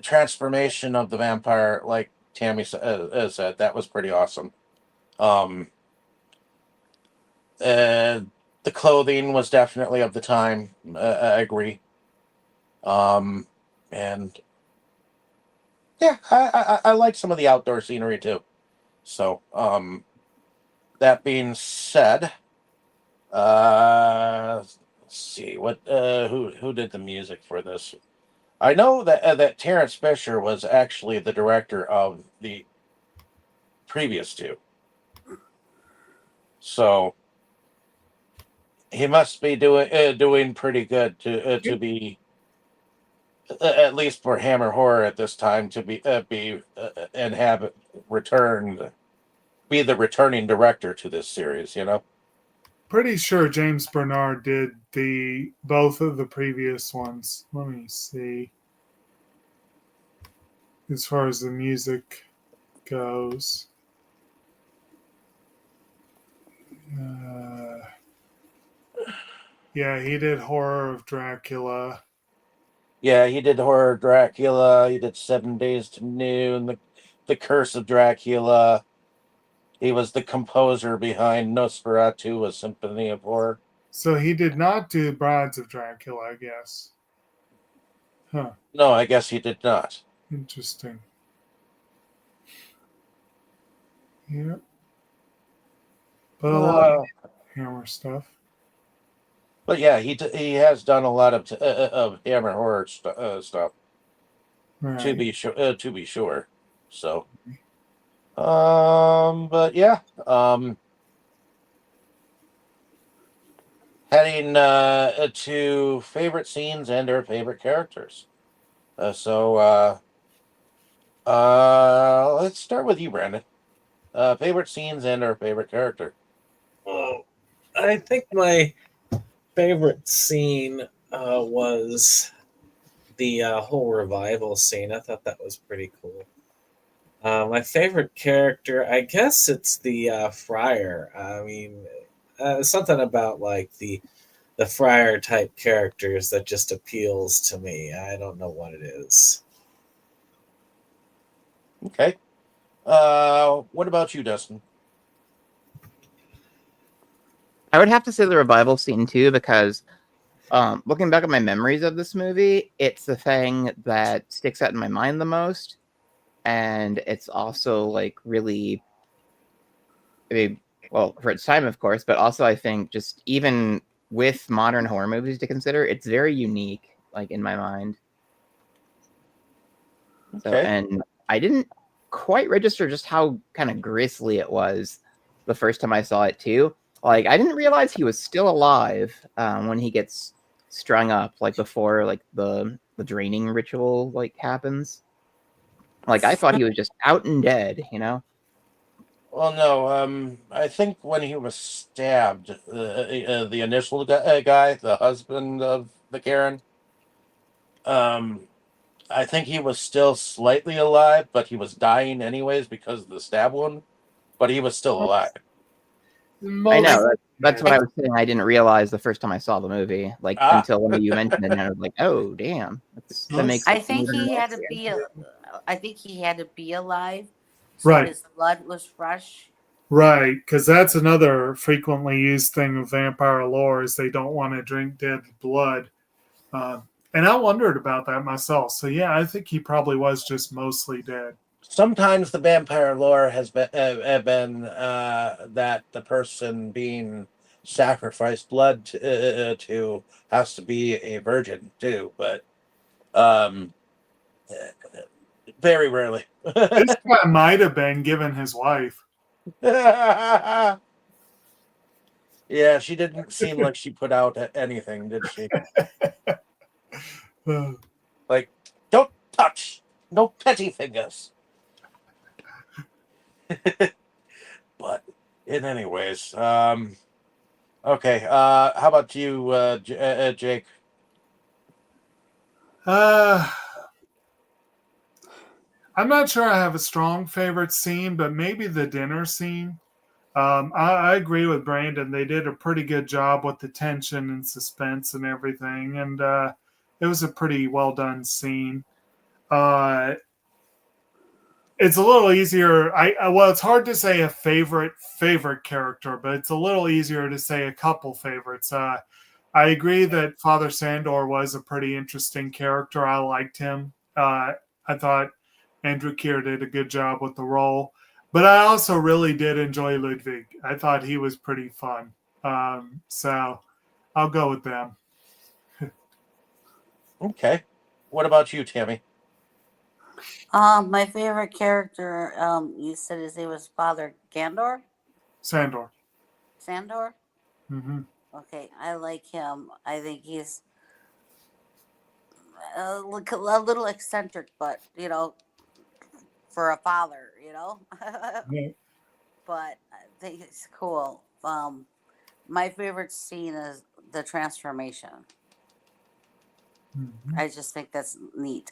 transformation of the vampire, like Tammy said, that was pretty awesome. Um, uh, the clothing was definitely of the time. I agree. Um, and yeah, I like some of the outdoor scenery too. So, that being said, let's see what who did the music for this. I know that Terence Fisher was actually the director of the previous two, so he must be doing pretty good to be at least for Hammer Horror at this time to be and have returned be the returning director to this series. Pretty sure James Bernard did the both of the previous ones. Let me see. As far as the music goes. Uh, yeah, he did Horror of Dracula. Yeah, he did Horror of Dracula. He did 7 Days to Noon, the Curse of Dracula. He was the composer behind Nosferatu, A Symphony of Horror. So he did not do Brides of Dracula, I guess. Huh. No, I guess he did not. Interesting. Yep. But a lot of Hammer stuff. But yeah, he has done a lot of Hammer Horror stuff. Right. To be sure. So, but yeah, heading to favorite scenes and/or favorite characters. So, Let's start with you, Brandon. Favorite scenes and or favorite character. Oh, I think my favorite scene was the whole revival scene. I thought that was pretty cool. My favorite character, I guess it's the friar. I mean, something about like the friar type characters that just appeals to me. I don't know what it is. Okay. What about you, Dustin? I would have to say the revival scene too, because looking back at my memories of this movie, it's the thing that sticks out in my mind the most, and it's also like really, I mean, well, for its time, of course, but also I think just even with modern horror movies to consider, it's very unique, like in my mind. So, Okay. and I didn't quite register just how kind of grisly it was the first time I saw it too. Like, I didn't realize he was still alive when he gets strung up, like before like the draining ritual like happens. Like, I thought he was just out and dead, you know? Well, no. I think when he was stabbed, the initial guy, the husband of the Karen, um, I think he was still slightly alive, but he was dying anyways because of the stab wound. But he was still alive. I Most know that's what I I, was saying. I didn't realize the first time I saw the movie, like Ah, until one of you mentioned it, and I was like, "Oh, damn, that makes I it think even he more had to weird." be. I think he had to be alive, so right, his blood was fresh. right, because that's another frequently used thing of vampire lore is they don't want to drink dead blood. Um, and I wondered about that myself. So yeah, I think he probably was just mostly dead. sometimes the vampire lore has been that the person being sacrificed blood to has to be a virgin too, but um, very rarely. This guy might have been given his wife. Yeah, she didn't seem like she put out anything, did she? Uh, Like, don't touch, no petty fingers. But in any ways, okay. How about you, Jake? uh, I'm not sure I have a strong favorite scene, but maybe the dinner scene. I agree with Brandon. They did a pretty good job with the tension and suspense and everything, and it was a pretty well done scene. Uh, it's a little easier. Well, it's hard to say a favorite character, but it's a little easier to say a couple favorites. I agree that Father Sandor was a pretty interesting character. I liked him. I thought Andrew Keir did a good job with the role, but I also really did enjoy Ludwig. I thought he was pretty fun. So I'll go with them. Okay. What about you, Tammy? My favorite character. You said his name was Father Gandor. Sandor. Sandor. Hmm. Okay, I like him. I think he's a little eccentric, but for a father, Yeah. but I think it's cool. My favorite scene is the transformation. Mhm. I just think that's neat.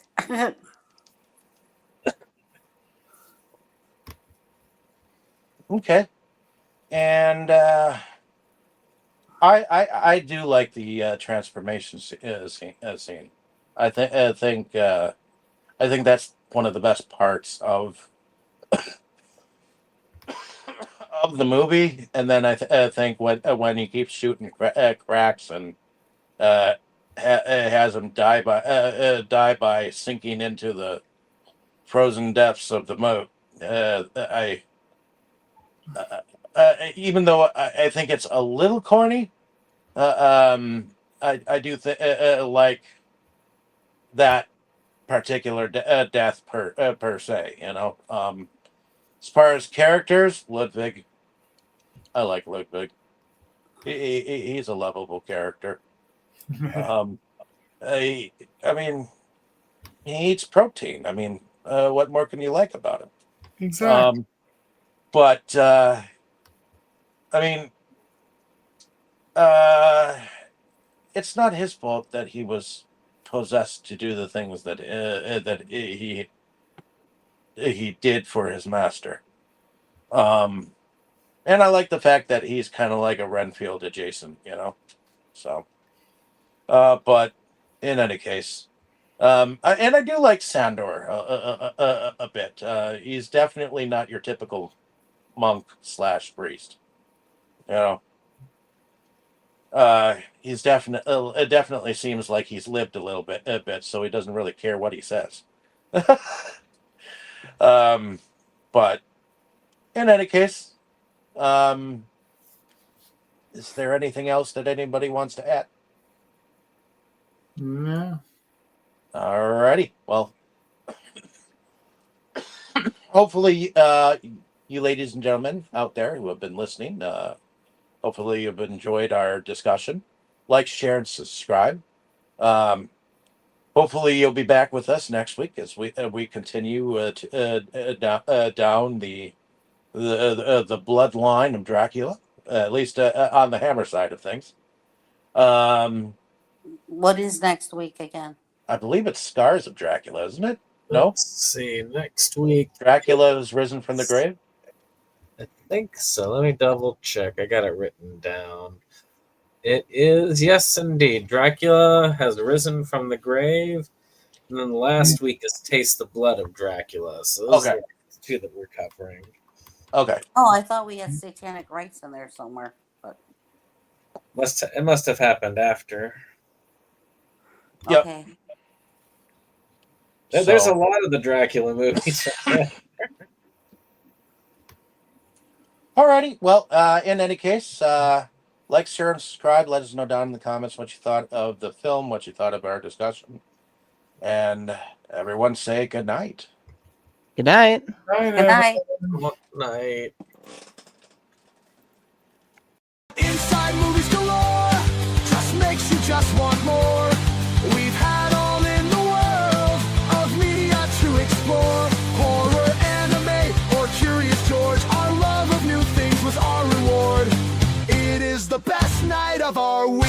Okay. And I do like the transformation scene. I think that's one of the best parts of the movie. And then I think when he keeps shooting cracks and uh, has him die by sinking into the frozen depths of the moat. I Even though I think it's a little corny, I do like that particular death per se. As far as characters, Ludwig, I like Ludwig. He's a lovable character. Um, I mean, he eats protein. I mean, what more can you like about him? Exactly. But I mean, it's not his fault that he was possessed to do the things that he did for his master. And I like the fact that he's kind of like a Renfield adjacent, you know. So, but in any case, and I do like Sandor a bit. He's definitely not your typical monk / priest, you know. He's definitely it definitely seems like he's lived a bit, so he doesn't really care what he says. But in any case, is there anything else that anybody wants to add? No. Alrighty. Well, hopefully, you ladies and gentlemen out there who have been listening, hopefully you've enjoyed our discussion. Like, share, and subscribe. Hopefully you'll be back with us next week as we continue down the bloodline of Dracula, at least on the Hammer side of things. What is next week again? I believe it's Scars of Dracula, isn't it? No? Let's see. Next week, Dracula has risen from the grave? I think so. Let me double check. I got it written down. It is, yes, indeed. Dracula has risen from the grave. And then last week is Taste the Blood of Dracula. So those Okay. are the two that we're covering. Okay. Oh, I thought we had Satanic Rites in there somewhere. But It must have happened after. Yep. okay. There's So- a lot of the Dracula movies. Alrighty. Well, in any case, like, share, and subscribe. Let us know down in the comments what you thought of the film, what you thought of our discussion. And everyone say good night. Good night. Right, Good night. Good night. Inside movies galore, just makes you just want more. We've had all in the world of media to explore. Horror, anime, or Curious George. Our love of new things was our reward. It is the best night of our week.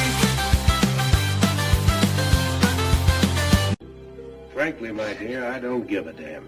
Frankly, my dear, I don't give a damn.